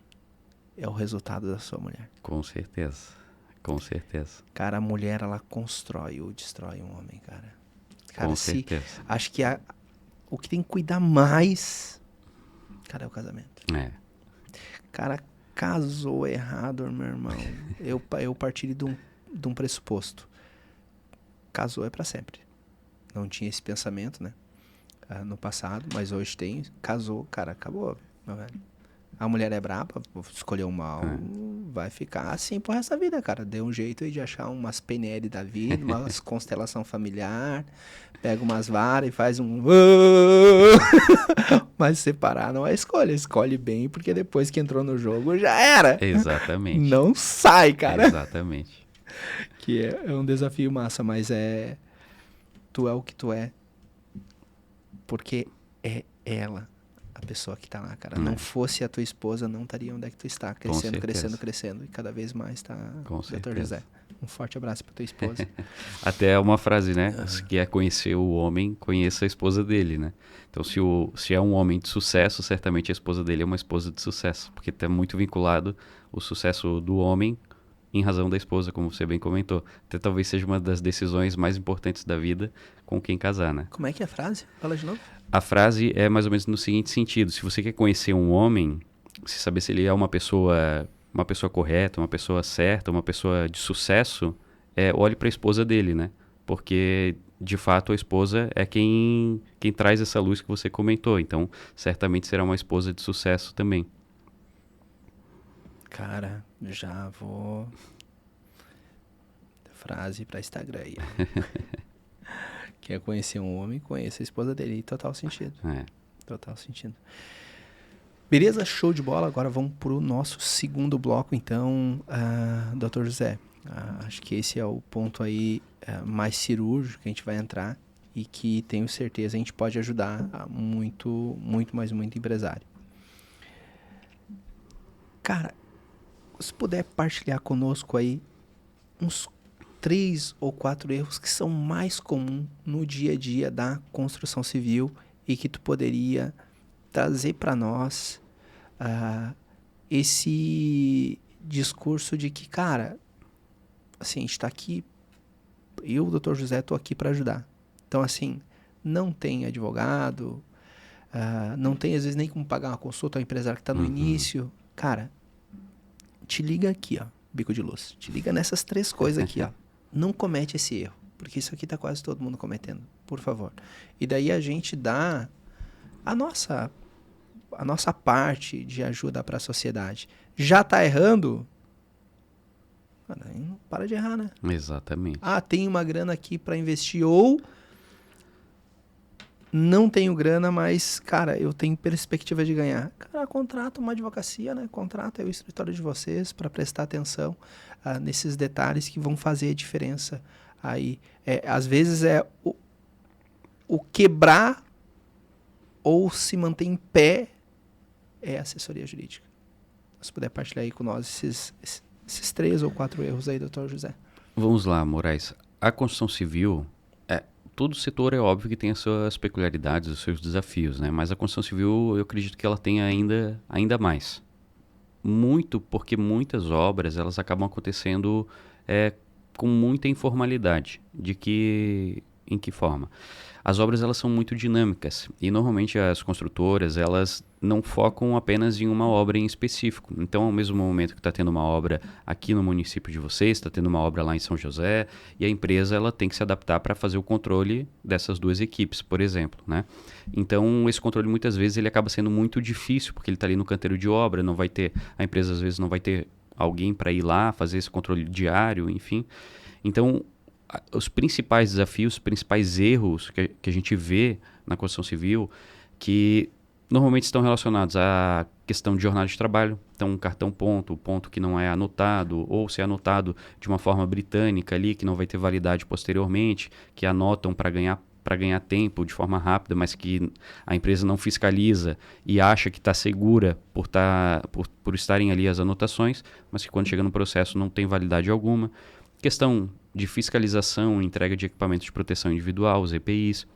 é o resultado da sua mulher. Com certeza. Cara, a mulher, ela constrói ou destrói um homem, cara. Com certeza. Acho que o que tem que cuidar mais, cara, é o casamento. Cara, casou errado, meu irmão. Eu partilho de um pressuposto. Casou é pra sempre. Não tinha esse pensamento, né? No passado, mas hoje tem. Casou, cara, acabou, meu velho. A mulher é braba, escolheu mal, vai ficar assim pro resto da vida, cara. Deu um jeito aí de achar umas PNL da vida, umas constelação familiar, pega umas varas e faz um... Mas separar não é escolha, escolhe bem, porque depois que entrou no jogo já era. Exatamente. Não sai, cara. Exatamente. Que é um desafio massa, mas tu é o que tu é, porque é ela a pessoa que tá lá, cara. Não fosse a tua esposa, não estaria onde é que tu está, crescendo, e cada vez mais tá, Dr. José. Um forte abraço pra tua esposa. Até uma frase, né? Se quer conhecer o homem, conheça a esposa dele, né? Então, se é um homem de sucesso, certamente a esposa dele é uma esposa de sucesso, porque tá muito vinculado o sucesso do homem em razão da esposa, como você bem comentou. Até talvez seja uma das decisões mais importantes da vida com quem casar, né? Como é que é a frase? Fala de novo. A frase é mais ou menos no seguinte sentido: se você quer conhecer um homem, se saber se ele é uma pessoa correta, uma pessoa certa, uma pessoa de sucesso, olhe para a esposa dele, né? Porque de fato a esposa é quem traz essa luz que você comentou. Então, certamente será uma esposa de sucesso também. Cara, já vou frase para Instagram aí. Quer conhecer um homem, conheça a esposa dele. Total sentido. Total sentido. Beleza, show de bola. Agora vamos pro nosso segundo bloco, então, Dr. José. Acho que esse é o ponto aí mais cirúrgico que a gente vai entrar e que tenho certeza a gente pode ajudar muito empresário. Cara, se puder partilhar conosco aí uns 3 ou 4 erros que são mais comuns no dia a dia da construção civil e que tu poderia trazer para nós esse discurso de que, cara, assim, a gente está aqui, eu, Dr. José, estou aqui para ajudar. Então, assim, não tem advogado, não tem, às vezes, nem como pagar uma consulta ao empresário que está no início. Cara, te liga aqui, ó, bico de luz. Te liga nessas 3 coisas aqui, ó. Não comete esse erro, porque isso aqui está quase todo mundo cometendo, por favor. E daí a gente dá a nossa parte de ajuda para a sociedade. Já está errando? Não para de errar, né? Exatamente. Tem uma grana aqui para investir, ou não tenho grana, mas, cara, eu tenho perspectiva de ganhar. Cara, contrata uma advocacia, né? Contrata o escritório de vocês para prestar atenção nesses detalhes que vão fazer a diferença aí. Às vezes o quebrar ou se manter em pé é assessoria jurídica. Se puder partilhar aí com nós esses 3 ou 4 erros aí, doutor José. Vamos lá, Moraes. A construção civil, todo setor é óbvio que tem as suas peculiaridades, os seus desafios, né? Mas a construção civil, eu acredito que ela tem ainda mais. Muito porque muitas obras, elas acabam acontecendo com muita informalidade. Em que forma? As obras, elas são muito dinâmicas e normalmente as construtoras, elas não focam apenas em uma obra em específico. Então, ao mesmo momento que está tendo uma obra aqui no município de vocês, está tendo uma obra lá em São José, e a empresa ela tem que se adaptar para fazer o controle dessas 2 equipes, por exemplo, né? Então, esse controle muitas vezes ele acaba sendo muito difícil, porque ele está ali no canteiro de obra, a empresa às vezes não vai ter alguém para ir lá fazer esse controle diário, enfim. Então, os principais desafios, os principais erros que a gente vê na construção civil, que normalmente estão relacionados à questão de jornada de trabalho. Então, um cartão ponto, o ponto que não é anotado, ou se é anotado de uma forma britânica ali, que não vai ter validade posteriormente, que anotam para ganhar tempo de forma rápida, mas que a empresa não fiscaliza e acha que está segura por estarem ali as anotações, mas que quando chega no processo não tem validade alguma. Questão de fiscalização e entrega de equipamentos de proteção individual, os EPIs.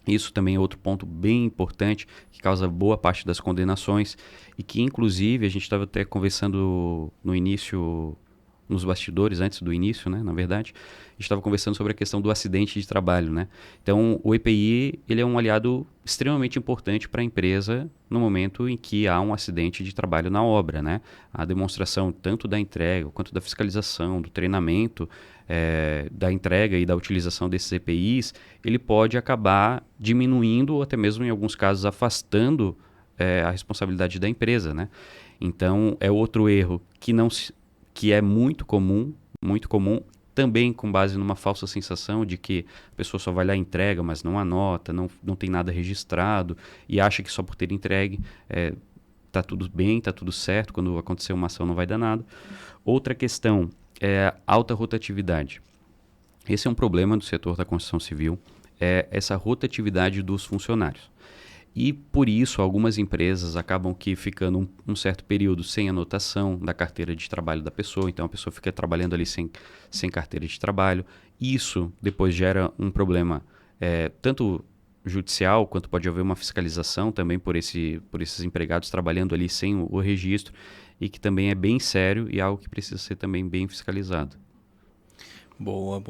Isso também é outro ponto bem importante que causa boa parte das condenações e que, inclusive, a gente estava até conversando no início, nos bastidores, antes do início, né, na verdade, a gente estava conversando sobre a questão do acidente de trabalho, né? Então, o EPI, ele é um aliado extremamente importante para a empresa no momento em que há um acidente de trabalho na obra, né? A demonstração tanto da entrega quanto da fiscalização, do treinamento, da entrega e da utilização desses EPIs, ele pode acabar diminuindo ou até mesmo, em alguns casos, afastando a responsabilidade da empresa, né? Então, é outro erro que é muito comum, também com base numa falsa sensação de que a pessoa só vai lá e entrega, mas não anota, não tem nada registrado e acha que só por ter entregue tá tudo bem, tá tudo certo, quando acontecer uma ação não vai dar nada. Outra questão é alta rotatividade. Esse é um problema do setor da construção civil, essa rotatividade dos funcionários. E, por isso, algumas empresas acabam ficando um certo período sem anotação da carteira de trabalho da pessoa. Então, a pessoa fica trabalhando ali sem carteira de trabalho. Isso depois gera um problema tanto judicial, quanto pode haver uma fiscalização também por esses empregados trabalhando ali sem o registro, e que também é bem sério e algo que precisa ser também bem fiscalizado. Boa.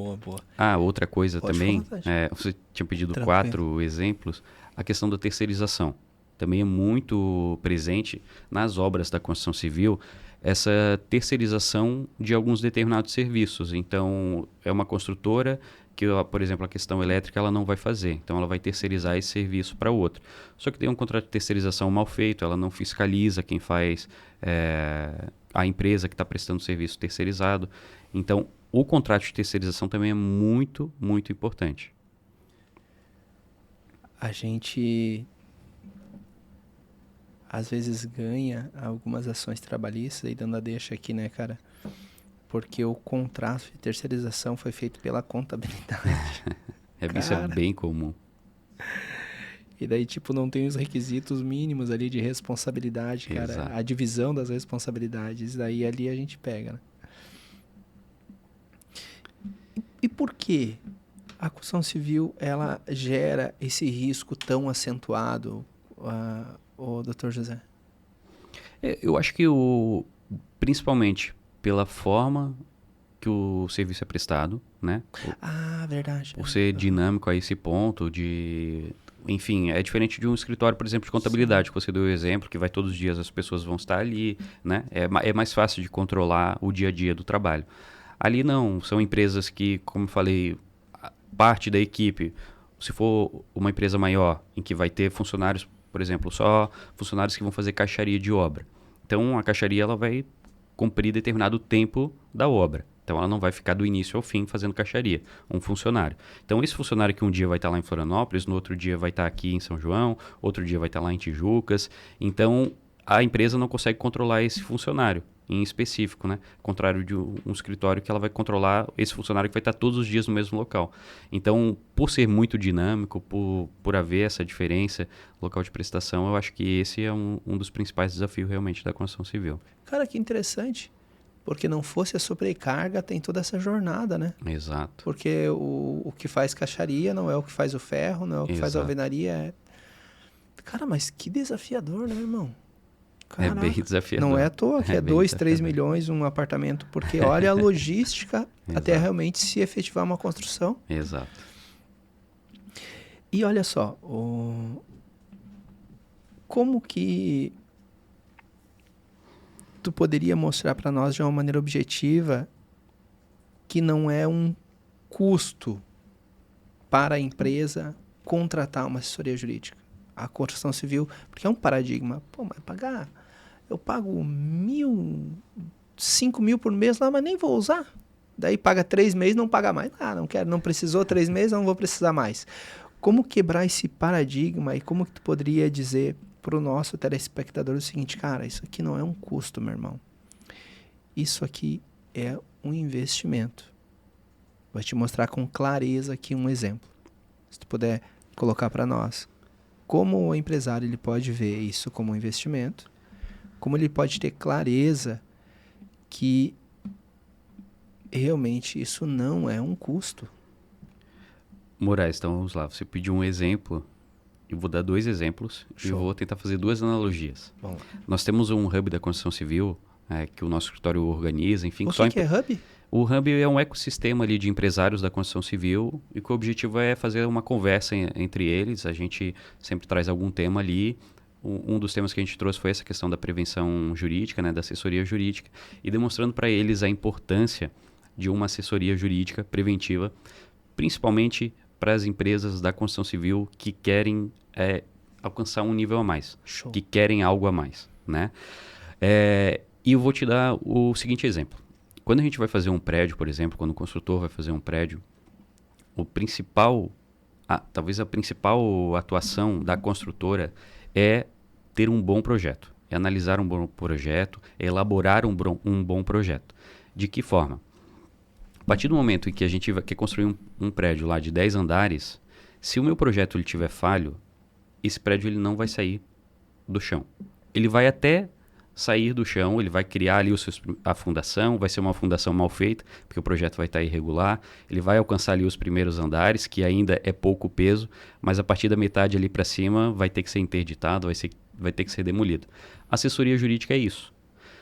Outra coisa pode também, você tinha pedido Tranquilo. 4 exemplos. A questão da terceirização também é muito presente nas obras da construção civil, essa terceirização de alguns determinados serviços. Então, é uma construtora que, por exemplo, a questão elétrica ela não vai fazer, então ela vai terceirizar esse serviço para outra. Só que tem um contrato de terceirização mal feito, ela não fiscaliza quem faz, a empresa que está prestando o serviço terceirizado. Então, o contrato de terceirização também é muito, muito importante. A gente às vezes ganha algumas ações trabalhistas, e dando a deixa aqui, né, cara? Porque o contrato de terceirização foi feito pela contabilidade. Isso é Cara. bem comum. E daí, tipo, não tem os requisitos mínimos ali de responsabilidade, cara. Exato. A divisão das responsabilidades. Daí ali a gente pega, né? E por que a construção civil, ela gera esse risco tão acentuado, o Dr. José? Eu acho que principalmente pela forma que o serviço é prestado, né? Ah, verdade. Por ser dinâmico a esse ponto de... Enfim, é diferente de um escritório, por exemplo, de contabilidade, que você deu o exemplo, que vai todos os dias as pessoas vão estar ali, né? É mais fácil de controlar o dia a dia do trabalho. Ali não, são empresas que, como eu falei, parte da equipe, se for uma empresa maior, em que vai ter funcionários, por exemplo, só funcionários que vão fazer caixaria de obra. Então, a caixaria ela vai cumprir determinado tempo da obra. Então, ela não vai ficar do início ao fim fazendo caixaria, um funcionário. Então, esse funcionário que um dia vai estar lá em Florianópolis, no outro dia vai estar aqui em São João, outro dia vai estar lá em Tijucas. Então, a empresa não consegue controlar esse funcionário em específico, né? Ao contrário de um escritório que ela vai controlar esse funcionário que vai estar todos os dias no mesmo local. Então, por ser muito dinâmico, por haver essa diferença local de prestação, eu acho que esse é um dos principais desafios realmente da construção civil. Cara, que interessante. Porque não fosse a sobrecarga, tem toda essa jornada, né? Exato. Porque o que faz caixaria não é o que faz o ferro, não é o que faz a alvenaria. Cara, mas que desafiador, né, irmão? Caraca. É bem desafiador. Não é à toa que é 2, 3 milhões um apartamento, porque olha a logística até realmente se efetivar uma construção. Exato. E olha só, como que tu poderia mostrar para nós de uma maneira objetiva que não é um custo para a empresa contratar uma assessoria jurídica? A construção civil, porque é um paradigma. Pô, mas eu pago 5 mil por mês lá, mas nem vou usar. Daí paga 3 meses, não paga mais. Ah, não quero, não precisou 3 meses, não vou precisar mais. Como quebrar esse paradigma e como que tu poderia dizer para o nosso telespectador o seguinte, cara, isso aqui não é um custo, meu irmão. Isso aqui é um investimento. Vou te mostrar com clareza aqui um exemplo. Se tu puder colocar para nós. Como o empresário ele pode ver isso como um investimento, como ele pode ter clareza que realmente isso não é um custo. Moraes, então vamos lá. Você pediu um exemplo, eu vou dar 2 exemplos. Show. E vou tentar fazer 2 analogias. Vamos lá. Nós temos um hub da construção civil, que o nosso escritório organiza, enfim. O que é hub? O hub é um ecossistema ali de empresários da construção civil e que o objetivo é fazer uma conversa entre eles. A gente sempre traz algum tema ali. Um dos temas que a gente trouxe foi essa questão da prevenção jurídica, né, da assessoria jurídica, e demonstrando para eles a importância de uma assessoria jurídica preventiva, principalmente para as empresas da construção civil que querem alcançar um nível a mais, Show. Que querem algo a mais, né? E eu vou te dar o seguinte exemplo. Quando a gente vai fazer um prédio, por exemplo, quando o construtor vai fazer um prédio, talvez a principal atuação da construtora é ter um bom projeto, é analisar um bom projeto, é elaborar um bom projeto. De que forma? A partir do momento em que a gente quer construir um prédio lá de 10 andares, se o meu projeto ele tiver falho, esse prédio ele não vai sair do chão. Ele vai até sair do chão, ele vai criar ali a fundação, vai ser uma fundação mal feita, porque o projeto vai estar irregular, ele vai alcançar ali os primeiros andares, que ainda é pouco peso, mas a partir da metade ali para cima vai ter que ser interditado, vai ter que ser demolido. Assessoria jurídica é isso.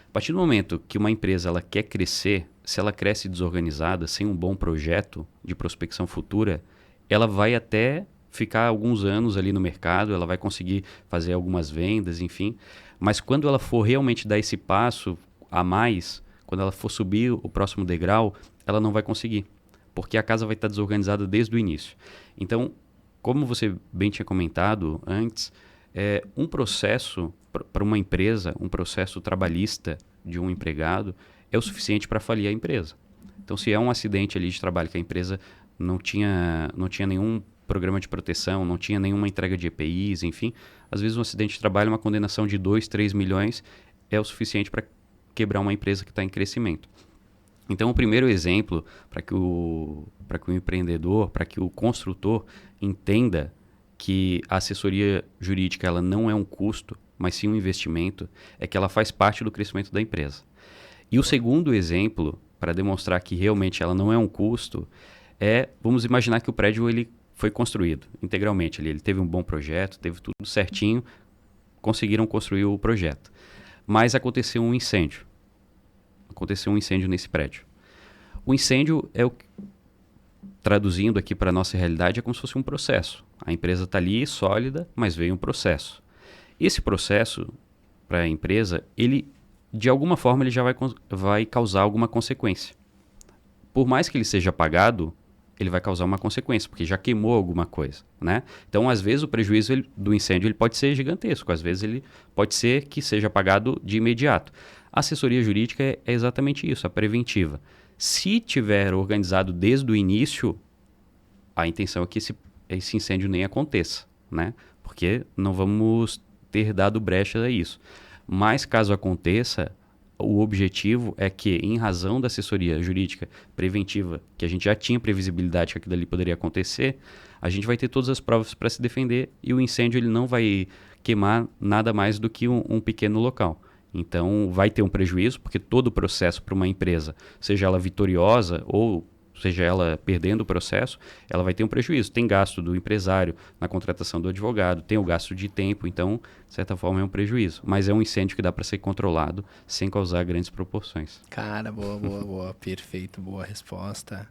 A partir do momento que uma empresa ela quer crescer, se ela cresce desorganizada, sem um bom projeto de prospecção futura, ela vai até ficar alguns anos ali no mercado, ela vai conseguir fazer algumas vendas, enfim. Mas quando ela for realmente dar esse passo a mais, quando ela for subir o próximo degrau, ela não vai conseguir, porque a casa vai estar desorganizada desde o início. Então, como você bem tinha comentado antes, um processo para uma empresa, um processo trabalhista de um empregado, é o suficiente para falir a empresa. Então, se é um acidente ali de trabalho que a empresa não tinha nenhum programa de proteção, não tinha nenhuma entrega de EPIs, enfim, às vezes um acidente de trabalho, uma condenação de 2, 3 milhões é o suficiente para quebrar uma empresa que está em crescimento. Então, o primeiro exemplo para que o empreendedor, para que o construtor entenda que a assessoria jurídica ela não é um custo, mas sim um investimento, é que ela faz parte do crescimento da empresa. E o segundo exemplo, para demonstrar que realmente ela não é um custo, vamos imaginar que o prédio ele foi construído integralmente. Ele teve um bom projeto, teve tudo certinho, conseguiram construir o projeto. Mas aconteceu um incêndio. Aconteceu um incêndio nesse prédio. O incêndio traduzindo aqui para a nossa realidade, é como se fosse um processo. A empresa está ali, sólida, mas veio um processo. Esse processo, para a empresa, de alguma forma, ele já vai causar alguma consequência. Por mais que ele seja pagado, ele vai causar uma consequência, porque já queimou alguma coisa, né? Então, às vezes, o prejuízo do incêndio ele pode ser gigantesco, às vezes ele pode ser que seja pagado de imediato. A assessoria jurídica é exatamente isso, a preventiva. Se tiver organizado desde o início, a intenção é que esse incêndio nem aconteça, né? Porque não vamos ter dado brecha a isso. Mas, caso aconteça, o objetivo é que, em razão da assessoria jurídica preventiva, que a gente já tinha previsibilidade que aquilo ali poderia acontecer, a gente vai ter todas as provas para se defender e o incêndio ele não vai queimar nada mais do que um pequeno local. Então, vai ter um prejuízo, porque todo o processo para uma empresa, seja ela vitoriosa ou seja ela perdendo o processo, ela vai ter um prejuízo. Tem gasto do empresário na contratação do advogado, tem o gasto de tempo, então, de certa forma, é um prejuízo. Mas é um incêndio que dá para ser controlado sem causar grandes proporções. Cara, boa. Perfeito, boa resposta.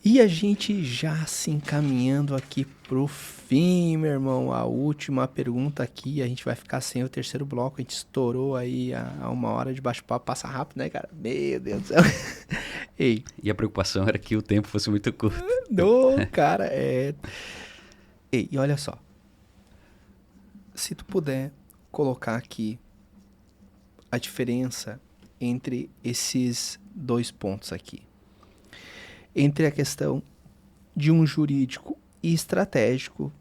E a gente já se encaminhando aqui pro fim, meu irmão. A última pergunta aqui, a gente vai ficar sem o terceiro bloco. A gente estourou aí a 1 hora de bate-papo. Passa rápido, né, cara? Meu Deus do céu. Ei. E a preocupação era que o tempo fosse muito curto. Não, cara, Ei, e olha só. Se tu puder colocar aqui a diferença entre esses 2 pontos aqui. Entre a questão de um jurídico estratégico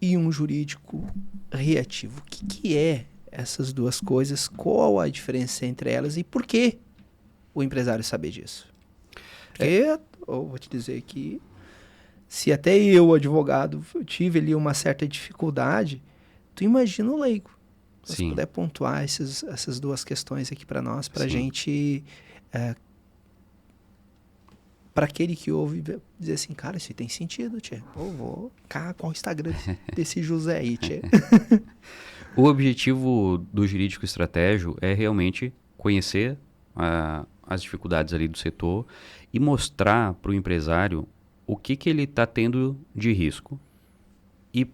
e um jurídico reativo. O que é essas duas coisas? Qual a diferença entre elas e por que o empresário saber disso? Porque eu vou te dizer que se até eu, advogado, tive ali uma certa dificuldade, tu imagina o leigo. Se puder pontuar essas duas questões aqui para nós, para a gente... para aquele que ouve dizer assim, cara, isso tem sentido, tchê. Vou cá, qual o Instagram desse José aí, tchê? O objetivo do jurídico estratégico é realmente conhecer as dificuldades ali do setor e mostrar para o empresário o que ele está tendo de risco e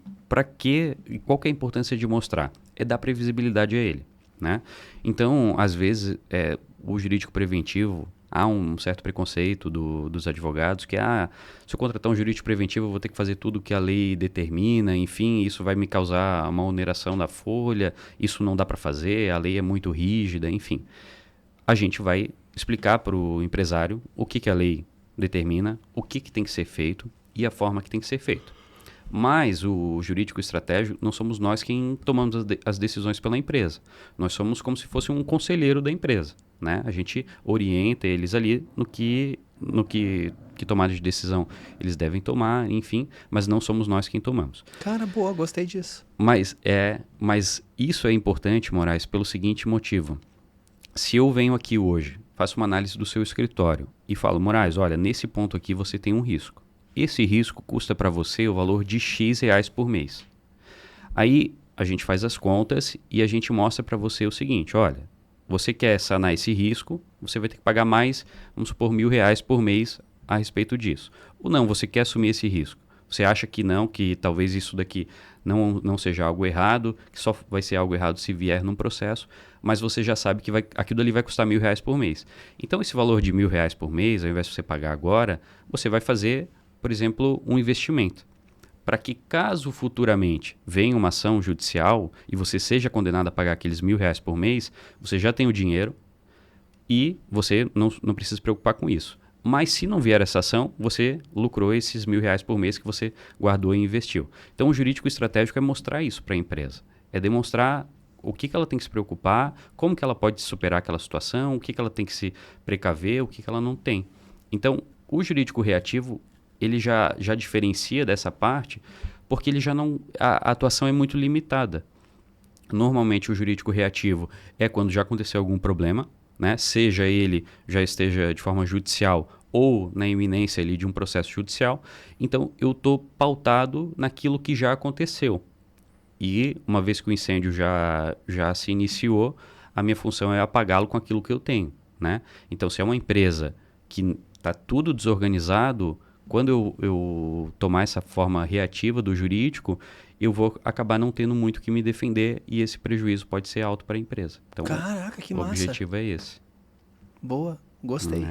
qual que é a importância de mostrar. É dar previsibilidade a ele, né? Então, às vezes, o jurídico preventivo, há um certo preconceito dos advogados que, se eu contratar um jurídico preventivo, eu vou ter que fazer tudo que a lei determina, enfim, isso vai me causar uma oneração da folha, isso não dá para fazer, a lei é muito rígida, enfim. A gente vai explicar para o empresário o que a lei determina, o que tem que ser feito e a forma que tem que ser feito. Mas o jurídico estratégico não somos nós quem tomamos as decisões pela empresa. Nós somos como se fosse um conselheiro da empresa, né? A gente orienta eles ali no que tomada de decisão eles devem tomar, enfim, mas não somos nós quem tomamos. Cara, boa, gostei disso. Mas isso é importante, Moraes, pelo seguinte motivo. Se eu venho aqui hoje, faço uma análise do seu escritório e falo, Moraes, olha, nesse ponto aqui você tem um risco. Esse risco custa para você o valor de X reais por mês. Aí a gente faz as contas e a gente mostra para você o seguinte, olha, você quer sanar esse risco, você vai ter que pagar mais, vamos supor, R$1.000 por mês a respeito disso. Ou não, você quer assumir esse risco. Você acha que não, que talvez isso daqui não seja algo errado, que só vai ser algo errado se vier num processo, mas você já sabe que aquilo ali vai custar R$1.000 por mês. Então esse valor de R$1.000 por mês, ao invés de você pagar agora, você vai fazer, por exemplo, um investimento. Para que caso futuramente venha uma ação judicial e você seja condenado a pagar aqueles R$1.000 por mês, você já tem o dinheiro e você não precisa se preocupar com isso. Mas se não vier essa ação, você lucrou esses R$ 1.000 por mês que você guardou e investiu. Então o jurídico estratégico é mostrar isso para a empresa. É demonstrar o que ela tem que se preocupar, como que ela pode superar aquela situação, o que ela tem que se precaver, o que ela não tem. Então o jurídico reativo, ele já diferencia dessa parte, porque ele já não, a atuação é muito limitada. Normalmente o jurídico reativo é quando já aconteceu algum problema, né? Seja ele já esteja de forma judicial ou na iminência ali de um processo judicial. Então eu estou pautado naquilo que já aconteceu. E uma vez que o incêndio já se iniciou, a minha função é apagá-lo com aquilo que eu tenho, né? Então se é uma empresa que está tudo desorganizado, quando eu tomar essa forma reativa do jurídico, eu vou acabar não tendo muito o que me defender e esse prejuízo pode ser alto para a empresa. Então, Caraca, que o massa. objetivo é esse. Boa, gostei.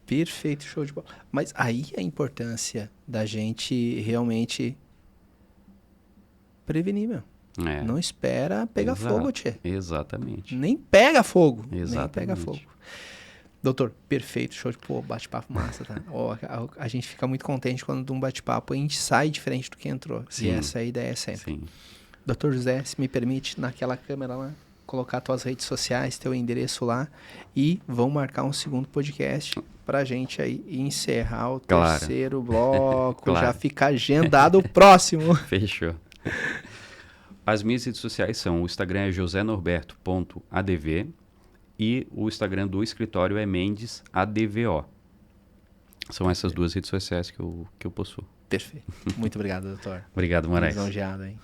Perfeito, show de bola. Mas aí a importância da gente realmente prevenir, meu. Não espera pegar fogo, tchê. Exatamente. Nem pega fogo. Exatamente. Nem pega fogo. Doutor, perfeito, show de bate-papo massa, tá? A gente fica muito contente quando de um bate-papo a gente sai diferente do que entrou. Sim. E essa é a ideia sempre. Sim. Doutor José, se me permite, naquela câmera lá, colocar tuas redes sociais, teu endereço lá e vamos marcar um segundo podcast pra gente aí encerrar o terceiro bloco, Claro. já ficar agendado o próximo. Fechou. As minhas redes sociais são, o Instagram é josenorberto.adv e o Instagram do escritório é mendesadvo. São essas duas redes sociais que eu possuo. Perfeito. Muito obrigado, doutor. Obrigado, Moraes. Lisonjeado, hein?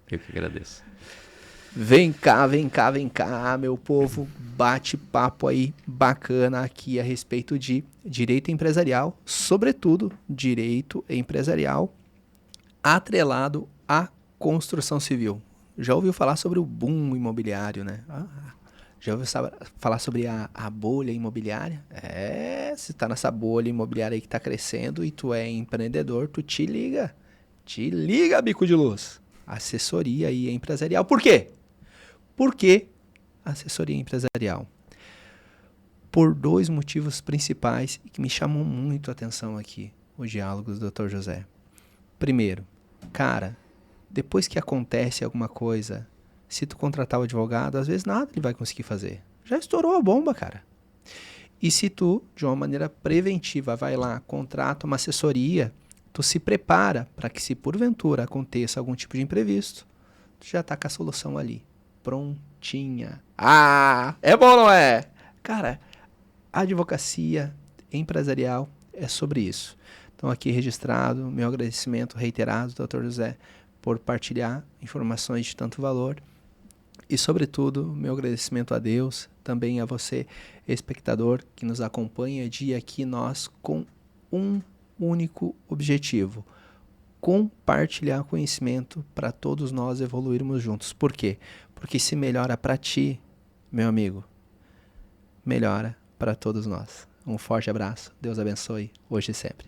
Eu que agradeço. Vem cá, meu povo. Bate-papo aí bacana aqui a respeito de direito empresarial, sobretudo direito empresarial atrelado à construção civil. Já ouviu falar sobre o boom imobiliário, né? Já ouviu falar sobre a bolha imobiliária? Se tá nessa bolha imobiliária aí que tá crescendo e tu é empreendedor, tu te liga. Te liga, bico de luz. Assessoria aí empresarial. Por quê? Por que assessoria empresarial? Por dois motivos principais que me chamam muito a atenção aqui, o diálogo do Dr. José. Primeiro, cara, depois que acontece alguma coisa, se tu contratar o advogado, às vezes nada ele vai conseguir fazer. Já estourou a bomba, cara. E se tu, de uma maneira preventiva, vai lá, contrata uma assessoria, tu se prepara para que se porventura aconteça algum tipo de imprevisto, tu já tá com a solução ali, prontinha. É bom, não é? Cara, a advocacia empresarial é sobre isso. Então aqui registrado, meu agradecimento reiterado, Dr. José, por partilhar informações de tanto valor. E, sobretudo, meu agradecimento a Deus, também a você, espectador, que nos acompanha dia aqui, nós com um único objetivo: compartilhar conhecimento para todos nós evoluirmos juntos. Por quê? Porque se melhora para ti, meu amigo, melhora para todos nós. Um forte abraço, Deus abençoe, hoje e sempre.